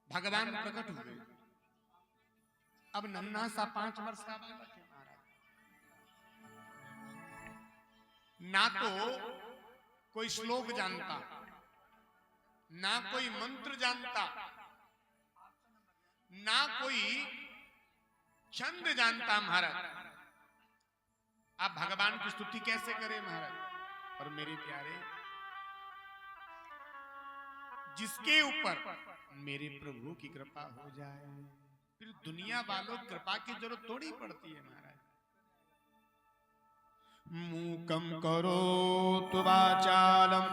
Speaker 1: भगवान प्रकट हुए। अब नन्हा सा 5 वर्ष का बालक है महाराज। ना तो कोई श्लोक जानता, ना कोई मंत्र जानता, ना कोई छंद जानता महाराज। आप भगवान की स्तुति कैसे करें महाराज? और मेरे प्यारे, जिसके ऊपर मेरे प्रभु की कृपा हो जाए फिर दुनिया वालों कृपा की जरूरत थोड़ी पड़ती है महाराज। मूकं करोतु वाचालं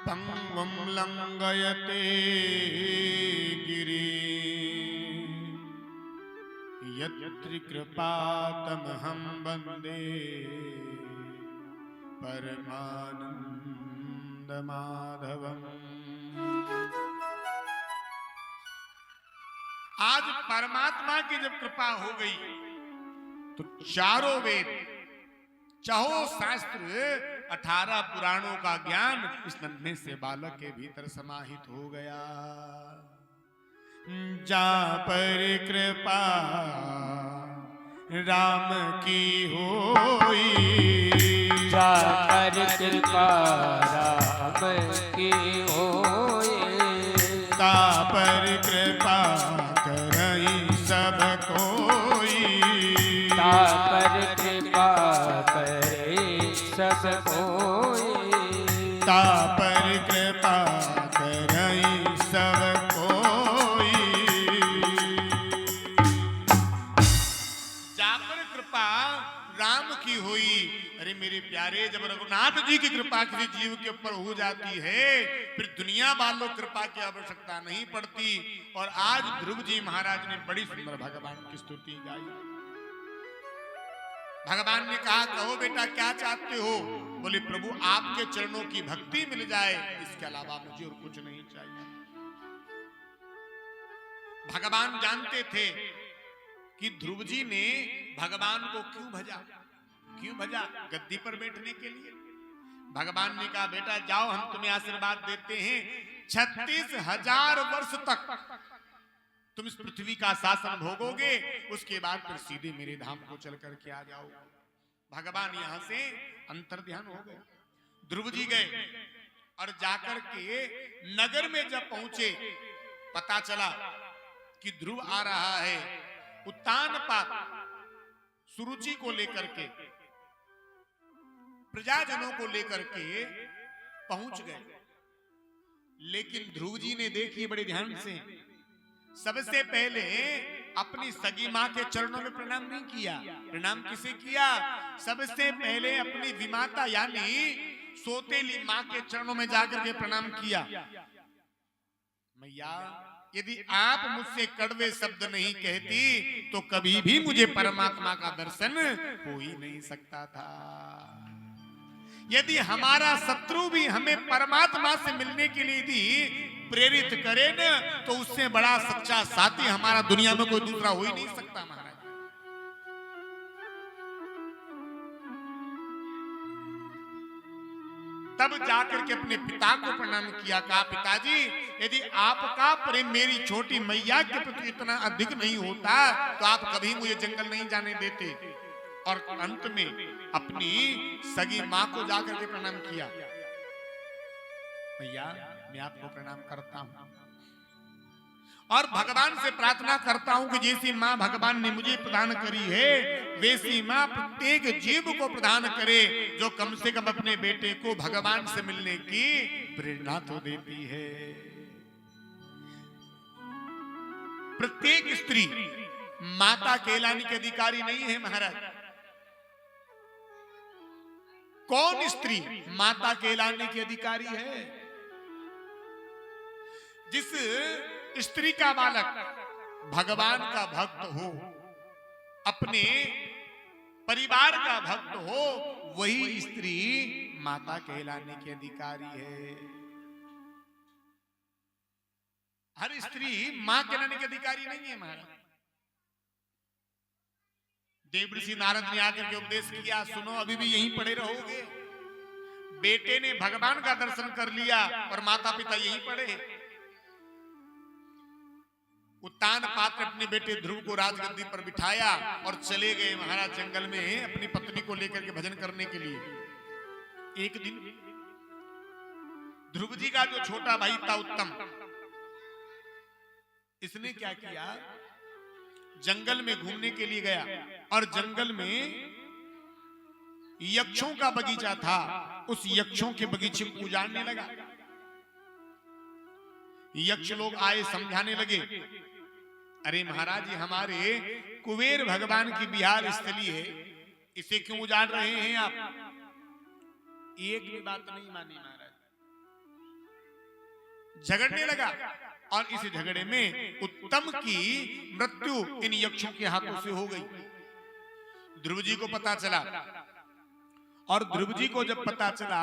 Speaker 1: पंगुं लंघयते गिरिं यत्कृपातमहं वन्दे परमानंदमाधवम्। आज परमात्मा की जब कृपा हो गई तो चारों वेद, चहो शास्त्र, 18 पुराणों का ज्ञान इस नन्हे से बालक के भीतर समाहित हो गया। जा पर कृपा राम की होई,
Speaker 2: जा पर कृपा राम की होई,
Speaker 1: ता पर कृपा करई सब कोई,
Speaker 2: ता पर कृपा करे सब कोई,
Speaker 1: ता पर कृपा करई सब कोई। जा पर कृपा राम की हुई। अरे मेरे प्यारे, जब रघुनाथ जी की कृपा किसी जीव के ऊपर हो जाती है फिर दुनिया वालों कृपा की आवश्यकता नहीं पड़ती। और आज ध्रुव जी महाराज ने बड़ी सुंदर भगवान की स्तुति गाई। भगवान ने कहा, कहो बेटा क्या चाहते हो? बोले प्रभु आपके चरणों की भक्ति मिल जाए, इसके अलावा मुझे और कुछ नहीं चाहिए। भगवान जानते थे कि ध्रुव जी ने भगवान को क्यों भजा, क्यों भजा? गद्दी पर बैठने के लिए। भगवान ने कहा बेटा जाओ, हम तुम्हें आशीर्वाद देते हैं, 36,000 वर्ष तक तुम इस पृथ्वी का शासन भोगोगे, उसके बाद फिर सीधे मेरे धाम को चल करके आ जाओ। भगवान यहां से अंतर्ध्यान हो गए। ध्रुव जी गए और जाकर के नगर में जब पहुंचे पता चला कि ध्रुव आ रहा है। उत्तानपाद सुरुचि को लेकर के, प्रजाजनों को लेकर के पहुंच गए। लेकिन ध्रुव जी ने देखी बड़े ध्यान से, सबसे पहले अपनी सगी मां के चरणों में प्रणाम नहीं किया। प्रणाम किसे किया? सबसे पहले अपनी विमाता यानी सोतेली मां के चरणों में जाकर के प्रणाम किया। मैया यदि आप मुझसे कड़वे शब्द नहीं कहती तो कभी भी मुझे परमात्मा का दर्शन हो ही नहीं सकता था। यदि हमारा शत्रु भी हमें परमात्मा से मिलने के लिए यदि प्रेरित करे न, तो उससे बड़ा सच्चा साथी हमारा दुनिया में कोई दूसरा हो ही नहीं सकता। महाराज तब जाकर के अपने पिता को प्रणाम किया। कहा पिताजी यदि आपका प्रेम मेरी छोटी मैया के प्रति इतना अधिक नहीं होता तो आप कभी मुझे जंगल नहीं जाने देते। और अंत में अपनी सगी मां को जाकर के प्रणाम किया। मैया मैं आपको प्रणाम करता हूं और भगवान से प्रार्थना करता हूं कि जैसी मां भगवान ने मुझे प्रदान करी है वैसी मां प्रत्येक जीव को प्रदान करे, जो कम से कम अपने बेटे को भगवान से मिलने की प्रेरणा तो देती है। प्रत्येक स्त्री माता कहलाने की अधिकारी नहीं है महाराज। कौन स्त्री माता कहलाने की अधिकारी है? जिस स्त्री का बालक भगवान का भक्त हो, अपने परिवार का भक्त हो, वही स्त्री माता कहलाने की अधिकारी है। हर स्त्री मां कहलाने की अधिकारी नहीं है महाराज। देवऋषि नारद ने आकर के उपदेश किया, सुनो अभी भी यहीं पड़े रहोगे। बेटे ने भगवान का दर्शन कर लिया और माता पिता यहीं पड़े। उत्तानपाद ने अपने बेटे ध्रुव को राजगद्दी पर बिठाया और चले गए महाराज जंगल में अपनी पत्नी को लेकर के भजन करने के लिए। एक दिन ध्रुव जी का जो छोटा भाई था उत्तम, इसने क्या किया, जंगल में घूमने के लिए गया और जंगल में यक्षों का बगीचा था, उस यक्षों के बगीचे को उजाड़ने लगा। यक्ष लोग आए, समझाने लगे, अरे महाराज ये हमारे कुबेर भगवान की विहार स्थली है, इसे क्यों उजाड़ रहे हैं आप? एक भी बात नहीं मानी महाराज, झगड़ने लगा। और इस झगड़े में उत्तम की मृत्यु इन यक्षों के हाथों से हो गई। ध्रुव जी को पता चला, और ध्रुव जी को जब पता चला,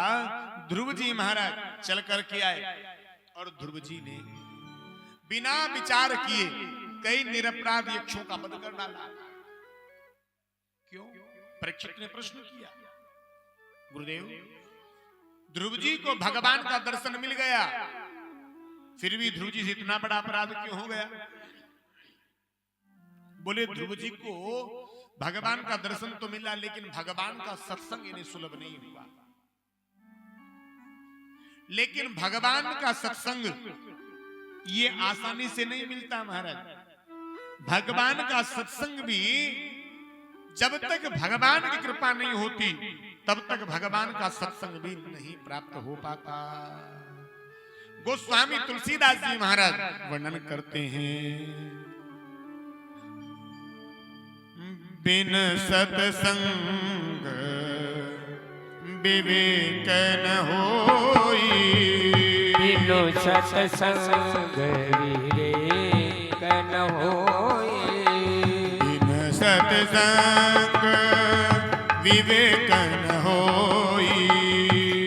Speaker 1: ध्रुव जी महाराज चल करके आए, और ध्रुव जी ने बिना विचार किए कई निरपराध यक्षों का वध कर डाला। क्यों? परीक्षित ने प्रश्न किया, गुरुदेव ध्रुव जी को भगवान का दर्शन मिल गया, फिर भी ध्रुव जी से इतना बड़ा अपराध क्यों हो गया? बोले ध्रुव जी को भगवान का दर्शन तो मिला, लेकिन भगवान का सत्संग इन्हें सुलभ नहीं हुआ। लेकिन भगवान का सत्संग ये आसानी से नहीं मिलता महाराज। भगवान का सत्संग भी जब तक भगवान की कृपा नहीं होती, तब तक भगवान का सत्संग भी नहीं प्राप्त हो पाता। गोस्वामी तुलसीदास जी महाराज वर्णन करते हैं, बिन सत्संग विवेक न होई,
Speaker 2: बिनु सत्संग विवेक न होई,
Speaker 1: बिन सत्संग विवेक न होई,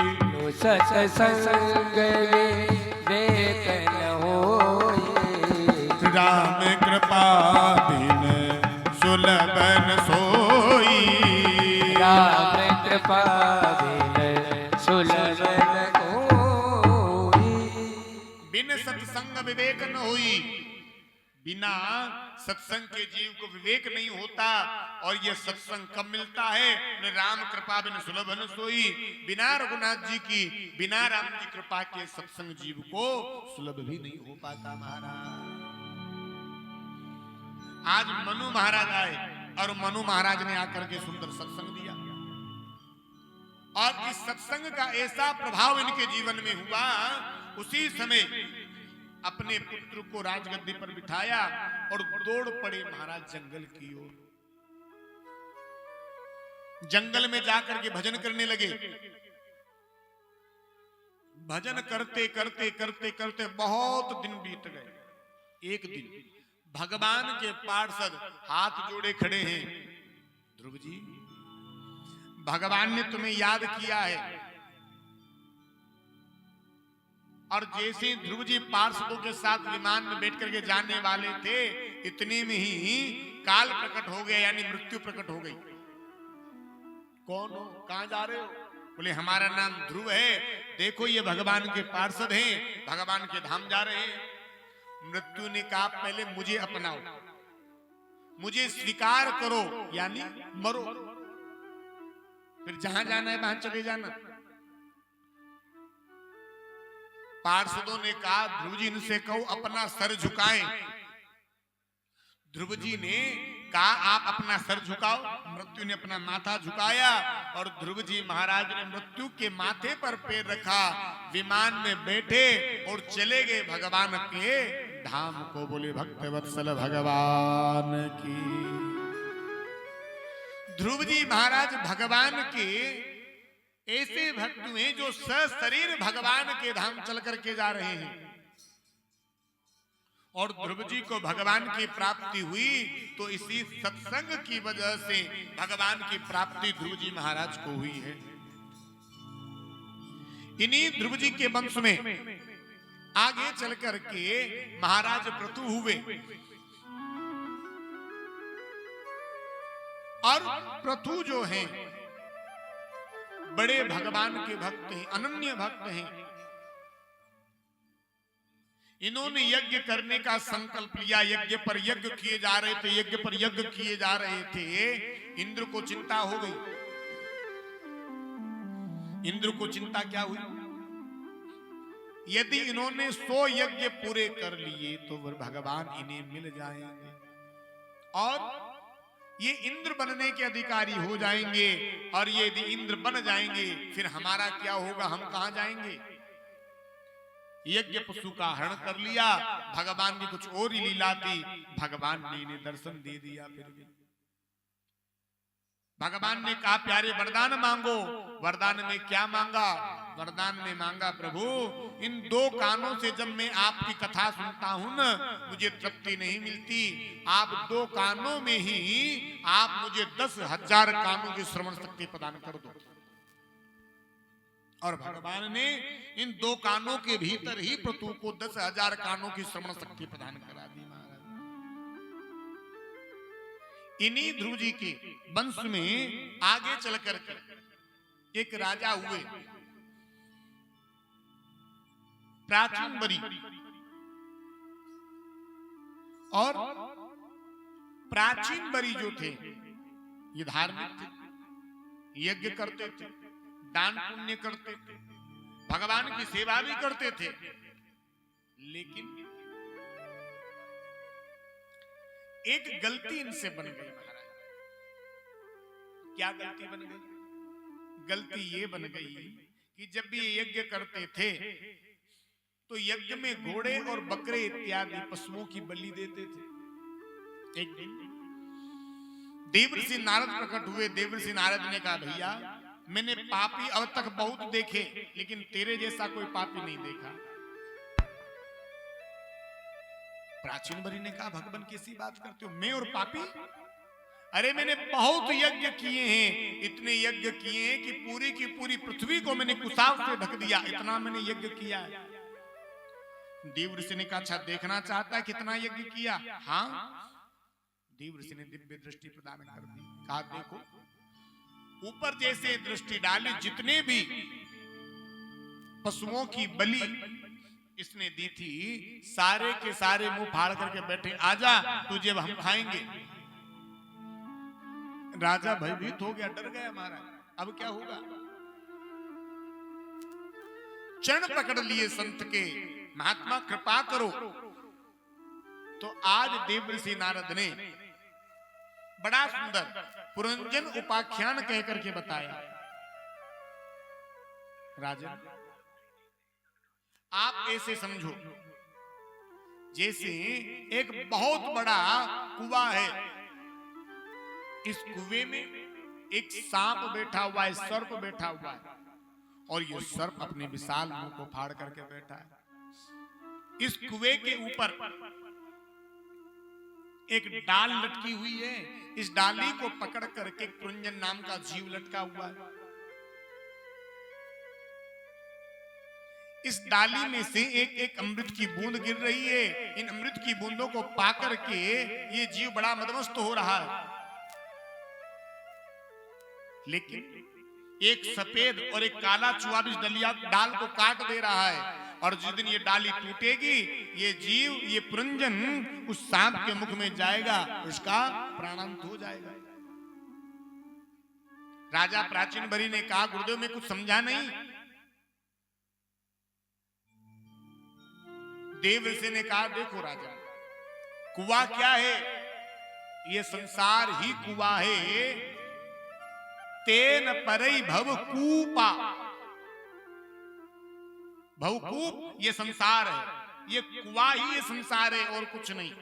Speaker 2: बिनु सत्संग विवेक न होई,
Speaker 1: राम कृपा बिन सुलभ न सोई,
Speaker 2: राम कृपा बिन सुलभ न कोई,
Speaker 1: बिन सत्संग विवेक न हुई। बिना सत्संग के जीव को विवेक नहीं होता। और यह सत्संग कब मिलता है? राम कृपा बिन सुलभ न सोई। बिना रघुनाथ जी की, बिना राम की कृपा के सत्संग जीव को सुलभ भी नहीं हो पाता महाराज। आज मनु महाराज आए, और मनु महाराज ने आकर के सुंदर सत्संग दिया, और इस सत्संग का ऐसा प्रभाव इनके जीवन में हुआ, उसी समय अपने पुत्र को राजगद्दी पर बिठाया और दौड़ पड़े महाराज जंगल की ओर। जंगल में जाकर के भजन करने लगे। भजन करते करते करते करते बहुत दिन बीत गए। एक दिन भगवान के पार्षद हाथ जोड़े खड़े हैं, ध्रुव जी भगवान ने तुम्हें याद किया है। और जैसे ध्रुव जी पार्षदों के साथ विमान में बैठ करके जाने वाले थे, इतने में ही काल प्रकट हो गया, यानी मृत्यु प्रकट हो गई। कौन हो? कहां जा रहे हो? बोले हमारा नाम ध्रुव है, देखो ये भगवान के पार्षद हैं, भगवान के धाम जा रहे हैं। मृत्यु ने कहा पहले मुझे अपनाओ, मुझे स्वीकार करो, यानी मरो, फिर जहां जाना है वहां चले जाना। पार्षदों ने कहा ध्रुव जी इनसे कहो अपना सर झुकाएं। ध्रुव जी ने कहा आप अपना सर झुकाओ। मृत्यु ने अपना माथा झुकाया, और ध्रुव जी महाराज ने मृत्यु के माथे पर पैर रखा, विमान में बैठे और चले गए भगवान के धाम को। बोले भक्त वत्सल भगवान की। ध्रुव जी महाराज भगवान के ऐसे भक्त हैं जो सशरीर भगवान के धाम चल करके जा रहे हैं। और ध्रुव जी को भगवान की प्राप्ति हुई, तो इसी सत्संग की वजह से भगवान की प्राप्ति ध्रुव जी महाराज को हुई है। इन्हीं ध्रुव जी के वंश में आगे चल करके महाराज पृथु हुए, और पृथु जो हैं बड़े भगवान के भक्त हैं, अनन्य भक्त हैं। इन्होंने यज्ञ करने का संकल्प लिया। यज्ञ पर यज्ञ किए जा रहे थे, यज्ञ पर यज्ञ किए जा रहे थे। इंद्र को चिंता हो गई। इंद्र को चिंता क्या हुई? यदि इन्होंने 100 यज्ञ पूरे कर लिए तो भगवान इन्हें मिल जाएंगे, और ये इंद्र बनने के अधिकारी हो जाएंगे। और ये यदि इंद्र बन जाएंगे फिर हमारा क्या होगा? हम कहां जाएंगे? यज्ञ पशु का हरण कर लिया। भगवान की कुछ और ही लीला थी, भगवान ने इन्हें दर्शन दे दिया। फिर भी भगवान ने कहा प्यारे वरदान मांगो। वरदान में क्या मांगा? वरदान में मांगा प्रभु इन 2 कानों से जब मैं आपकी कथा सुनता हूं न मुझे तृप्ति नहीं मिलती। आप 2 कानों में ही आप मुझे 10,000 कानों की श्रवण शक्ति प्रदान कर दो। और भगवान ने इन 2 कानों के भीतर ही प्रतु को 10,000 कानों की श्रवण शक्ति प्रदान करा दी। महाराज इन्हीं ध्रुव जी के वंश में आगे चल करके एक राजा हुए प्राचीन बरी। और प्राचीन बरी जो थे ये धार्मिक थे, यज्ञ करते थे, दान पुण्य करते थे, भगवान की सेवा भी करते थे। लेकिन एक गलती इनसे बन गई महाराज। क्या गलती बन गई? गलती ये बन गई कि जब भी ये यज्ञ करते थे तो यज्ञ में घोड़े और बकरे इत्यादि पशुओं की बलि देते थे। एक दिन देवर्षि नारद प्रकट हुए। देवर्षि नारद ने कहा भैया मैंने पापी अब तक बहुत देखे लेकिन तेरे जैसा कोई पापी नहीं देखा। प्राचीन बरी ने कहा भगवान कैसी बात करते हो, मैं और पापी? अरे मैंने बहुत यज्ञ किए हैं, इतने यज्ञ किए हैं कि पूरी की पूरी पृथ्वी को मैंने कुशाव से ढक दिया, इतना मैंने यज्ञ किया है। देवर्षि ने कहा अच्छा देखना चाहता है कितना यज्ञ किया? हाँ। देवर्षि ने दिव्य दृष्टि प्रदान कर दी। कहा देखो ऊपर जैसे दृष्टि डाली जितने भी पशुओं की बलि इसने दी थी सारे के सारे मुंह फाड़ करके बैठे। आजा तुझे हम खाएंगे। राजा भयभीत हो गया, डर गया महाराज। अब क्या होगा? चरण पकड़ लिए संत के, महात्मा कृपा करो। तो आज देवर्षि नारद ने बड़ा सुंदर पुरंजन उपाख्यान कहकर के बताया। राजा आप ऐसे समझो जैसे एक बहुत बड़ा कुआं है, इस कुएं में एक सांप बैठा हुआ है, सर्प बैठा हुआ है और ये सर्प अपने विशाल मुंह को फाड़ करके बैठा है। इस कुएं के ऊपर एक डाल लटकी हुई है, इस डाली को पकड़ करके पुरंजन नाम का जीव लटका हुआ है। इस डाली में से एक एक अमृत की बूंद गिर रही है। इन अमृत की बूंदों को पाकर के ये जीव बड़ा मदमस्त हो रहा है। लेकिन एक सफेद और एक काला चूहा भी डाल को काट दे रहा है और जिस दिन ये डाली टूटेगी ये जीव ये पुरंजन उस सांप के मुख में जाएगा, उसका प्राणांत हो जाएगा। राजा प्राचीन बरी ने कहा गुरुदेव में कुछ समझा नहीं। देवर्षि ने कहा देखो राजा कुआं क्या है? ये संसार ही कुआं है। तेन परई भवकूपा, भवकूप ये संसार है, ये कुआं ही ये संसार है और कुछ नहीं।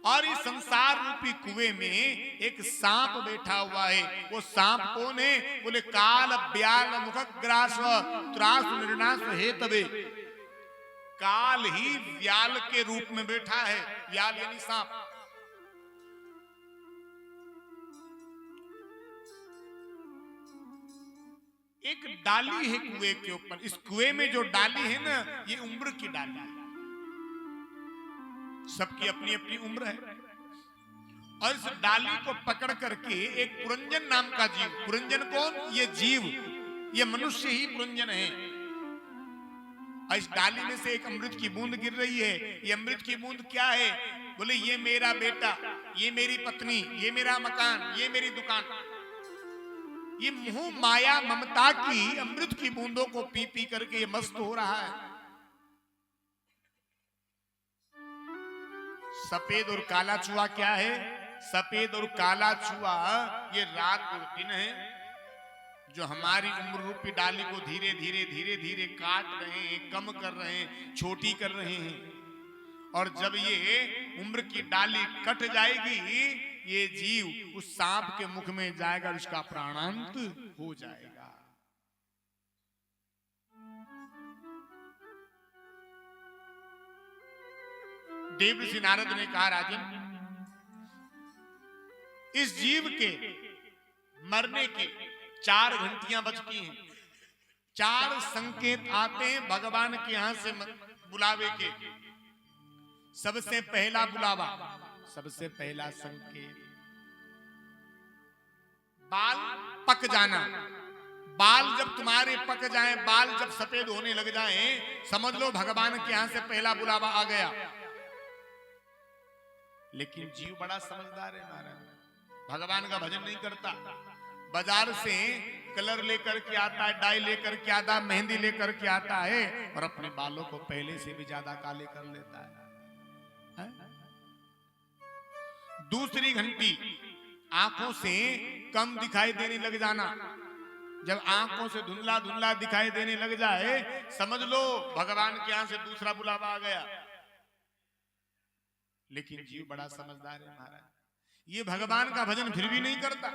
Speaker 1: और इस संसार रूपी कुएं में एक सांप बैठा हुआ है। वो सांप कौन है? बोले काल ब्याल मुखग्रास त्रास निर्नाश हेतवे। काल ही व्याल के रूप में बैठा है। व्याल यानी सांप। एक डाली है कुएं के ऊपर। इस कुएं में जो डाली है ना ये उम्र की डाली है। सबकी अपनी अपनी उम्र है। और इस डाली को पकड़ करके एक पुरंजन नाम का जीव, पुरंजन कौन? ये जीव, ये मनुष्य ही पुरंजन है। और इस डाली में से एक अमृत की बूंद गिर रही है। ये अमृत की बूंद क्या है? बोले ये मेरा बेटा, ये मेरी पत्नी, ये मेरा मकान, ये मेरी दुकान। ये मोह माया ममता की अमृत की बूंदों को पी पी करके ये मस्त हो रहा है। सफेद और काला चूहा क्या है? सफेद और काला चूहा ये रात और दिन है जो हमारी उम्र रूपी डाली को धीरे धीरे धीरे धीरे काट रहे हैं, कम कर रहे हैं, छोटी कर रहे हैं। और जब ये उम्र की डाली कट जाएगी ये जीव उस सांप के मुख में जाएगा, उसका प्राणांत हो जाएगा। देवर्षि नारद ने कहा, राजन, इस जीव के मरने की 4 घंटियां बचती हैं। 4 संकेत आते हैं भगवान के यहां से बुलावे के। सबसे पहला बुलावा, सबसे पहला संकेत, बाल पक जाना। बाल जब तुम्हारे पक जाएं, बाल जब सफेद होने लग जाएं, समझ लो भगवान के यहां से पहला बुलावा आ गया। लेकिन जीव बड़ा समझदार है महाराज, भगवान का भजन नहीं करता। बाजार से कलर लेकर के आता है, डाई लेकर के आता है, मेहंदी लेकर के आता है और अपने बालों को पहले से भी ज्यादा काले कर लेता है। दूसरी घंटी, आंखों से कम दिखाई देने लग जाना। जब आंखों से धुंधला धुंधला दिखाई देने लग जाए, समझ लो भगवान के यहां से दूसरा बुलावा आ गया। लेकिन जीव बड़ा समझदार है महाराज, ये भगवान का भजन फिर भी नहीं करता।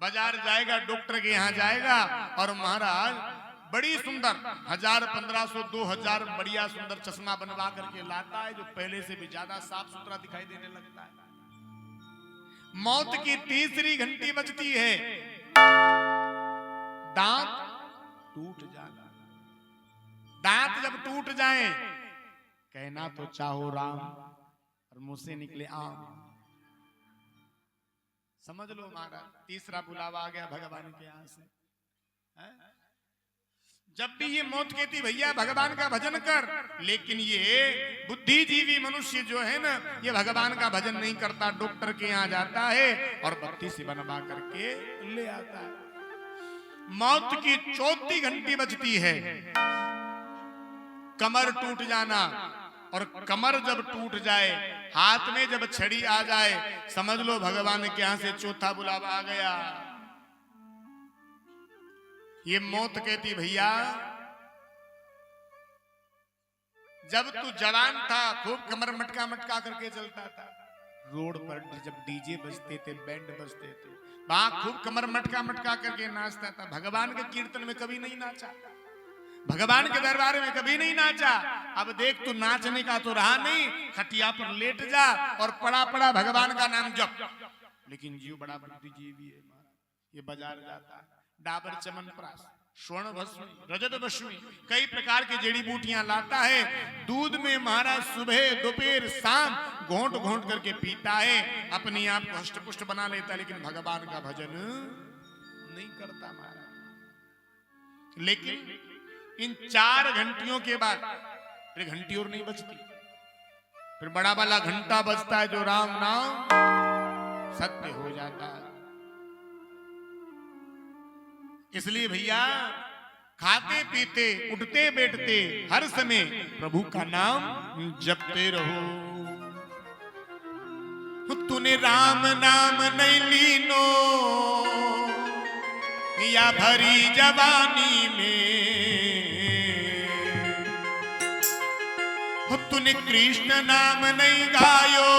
Speaker 1: बाजार जाएगा, डॉक्टर के यहां जाएगा और महाराज बड़ी सुंदर 1000, 1500, 2000 बढ़िया सुंदर चश्मा बनवा करके लाता है, जो पहले से भी ज्यादा साफ सुथरा दिखाई देने लगता है। मौत की तीसरी घंटी बजती है, दांत टूट जाना। दांत जब टूट जाए, कहना तो चाहो राम और मुंह से निकले आम। समझ लो महाराज, तीसरा बुलावा आ गया भगवान के यहां से। जब भी ये मौत कहती भैया भगवान का भजन कर, लेकिन ये बुद्धिजीवी मनुष्य जो है ना, ये भगवान का भजन नहीं करता, डॉक्टर के यहाँ जाता है और बत्ती से बनवा करके ले आता है। मौत की चौथी घंटी बजती है, कमर टूट जाना। और कमर जब टूट जाए, हाथ में जब छड़ी आ जाए, समझ लो भगवान के यहां से चौथा बुलावा आ गया। ये मौत कहती भैया जब तू जवान था, खूब कमर मटका मटका करके चलता था, रोड पर जब डीजे बजते थे, बैंड बजते थे, वहां खूब कमर मटका मटका करके नाचता था। भगवान के कीर्तन में कभी नहीं नाचा, भगवान के दरबार में कभी नहीं नाचा। अब देख तू नाचने का तो रहा नहीं, खटिया पर लेट जा और पड़ा पड़ा भगवान का नाम जप। लेकिन जीव बड़ा बुद्धिजीवी है, ये बाजार जाता है, डाबर चमनप्राश, स्वर्ण भस्मी, रजत भस्मी, कई प्रकार की जड़ी बूटियां लाता है। दूध में महाराज सुबह दोपहर शाम घोंट घोंट करके पीता है, अपने आप को हष्टपुष्ट बना लेता है, लेकिन भगवान का भजन नहीं करता महाराज। लेकिन इन 4 घंटियों के बाद फिर घंटी और नहीं बजती, फिर बड़ा वाला घंटा बजता है, जो राम नाम सत्य हो जाता है। इसलिए भैया खाते पीते उठते बैठते हर समय प्रभु का नाम जपते रहो। तूने राम नाम नहीं लीनो या भरी जवानी में, तूने कृष्ण नाम नहीं गायो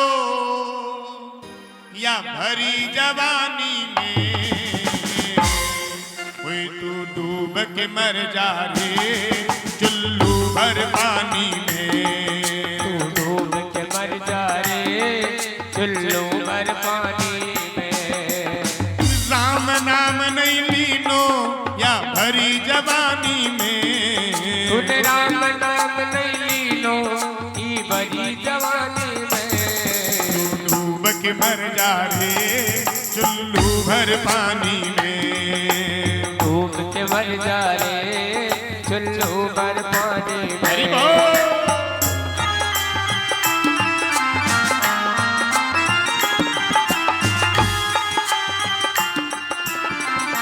Speaker 1: या भरी जवानी में, कोई तू डूब के मर जा रे चुल्लू भर पानी में,
Speaker 2: तू डूब के मर जा रे चुल्लू भर पानी में।
Speaker 1: राम नाम नहीं लीनो या भरी जवानी में,
Speaker 2: तूने राम नाम नहीं लीनो ई भरी जवानी में,
Speaker 1: डूब के मर जा रे चुल्लू भर पानी में,
Speaker 2: डूब के मर जा रे चुल्लू भर पानी में।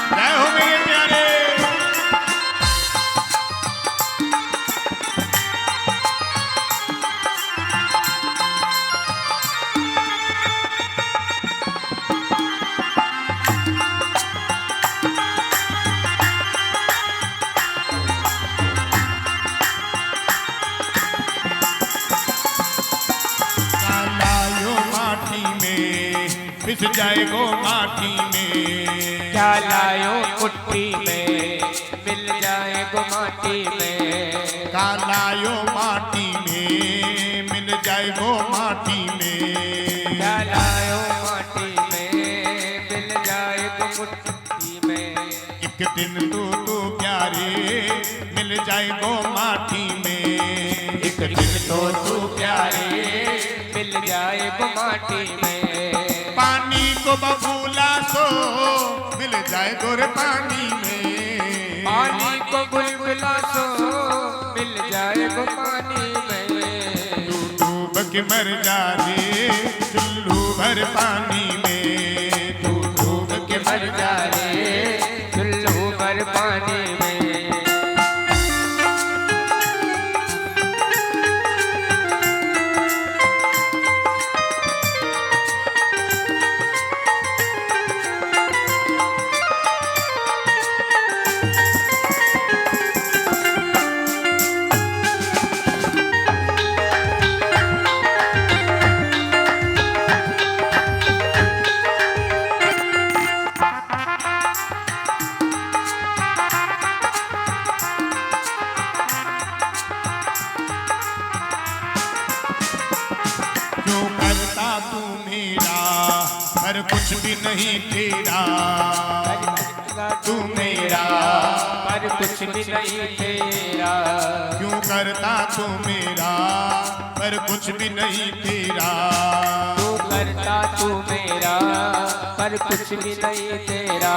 Speaker 1: जय हो मेरे प्यारे। मिस जाएगो माटी में।
Speaker 2: क्या लायो मुट्ठी में मिल जाएगो माटी में।
Speaker 1: का लायो माटी में मिल जाएगो माटी में।
Speaker 2: क्या लायो माटी में मिल जाएगो मुट्ठी में।
Speaker 1: एक दिन तू प्यारे मिल जाएगो माटी में।
Speaker 2: एक दिन तो तू प्यारे मिल जाएगो माटी में।
Speaker 1: पानी को बबूला सो मिल जाएगो रे पानी में।
Speaker 2: पानी को बुलबुला सो मिल जाएगो पानी में।
Speaker 1: तू डूब के मर जा रे चुल्लू भर पानी में।
Speaker 2: तू डूब के मर जा रे चुल्लू भर पानी में।
Speaker 1: पर कुछ भी नहीं तेरा।
Speaker 2: तू मेरा पर कुछ भी नहीं तेरा।
Speaker 1: क्यों करता तू मेरा पर कुछ भी नहीं तेरा।
Speaker 2: तू करता तू मेरा पर कुछ भी नहीं तेरा।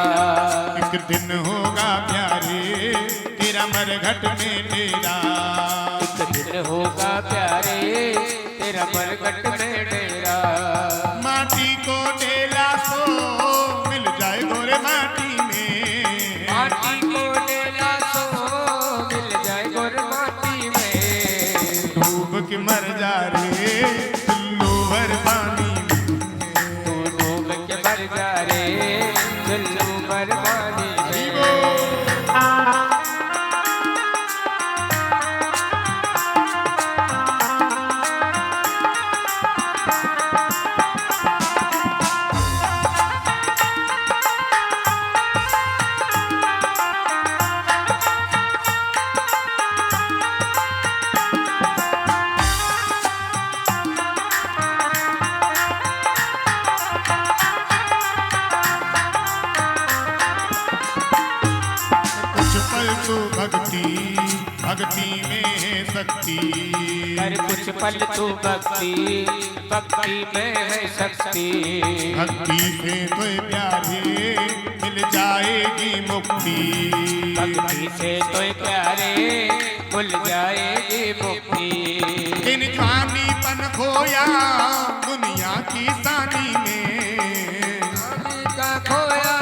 Speaker 1: एक दिन होगा प्यारे तेरा मरघट में डेरा।
Speaker 2: एक दिन होगा प्यारे तेरा मरघट में डेरा।
Speaker 1: माटी को डेला सो मिल जाए गोरे माटी में।
Speaker 2: माटी को डेला सो मिल जाए गोरे माटी में।
Speaker 1: डूब के मर जा रे चुल्लू भर पानी में।
Speaker 2: तू डूब के मर जा रे चुल्लू भर पानी में।
Speaker 1: तू भक्ति भक्ति में है शक्ति।
Speaker 2: कर कुछ पल तू भक्ति भक्ति में है शक्ति।
Speaker 1: भक्ति से तो प्यारे मिल जाएगी मुक्ति।
Speaker 2: भक्ति से तो प्यारे मिल जाएगी मुक्ति।
Speaker 1: इन जवानीपन खोया दुनिया की सानी में।
Speaker 2: का खोया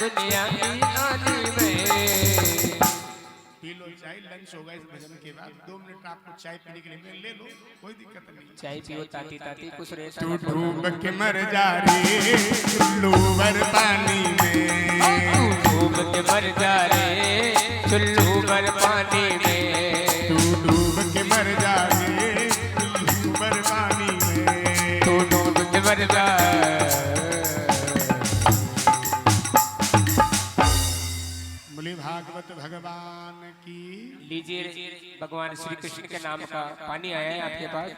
Speaker 2: दुनिया की सानी में।
Speaker 1: पी लो चाय, लंच होगा इस भजन के बाद। 2 मिनट आपको चाय पीने के लिए मैं ले लो, कोई दिक्कत नहीं।
Speaker 2: चाय पियो ताती ताती कुछ रे।
Speaker 1: तू डूब के मर जा रे चुल्लू भर पानी में।
Speaker 2: तू डूब के मर जा रे चुल्लू भर पानी में।
Speaker 1: तू डूब के मर जा रे चुल्लू भर पानी में।
Speaker 2: तू डूब के मर जा।
Speaker 1: बोले भागवत भगवान की।
Speaker 2: लीजिए भगवान श्री कृष्ण के नाम का पानी आया है आपके पास।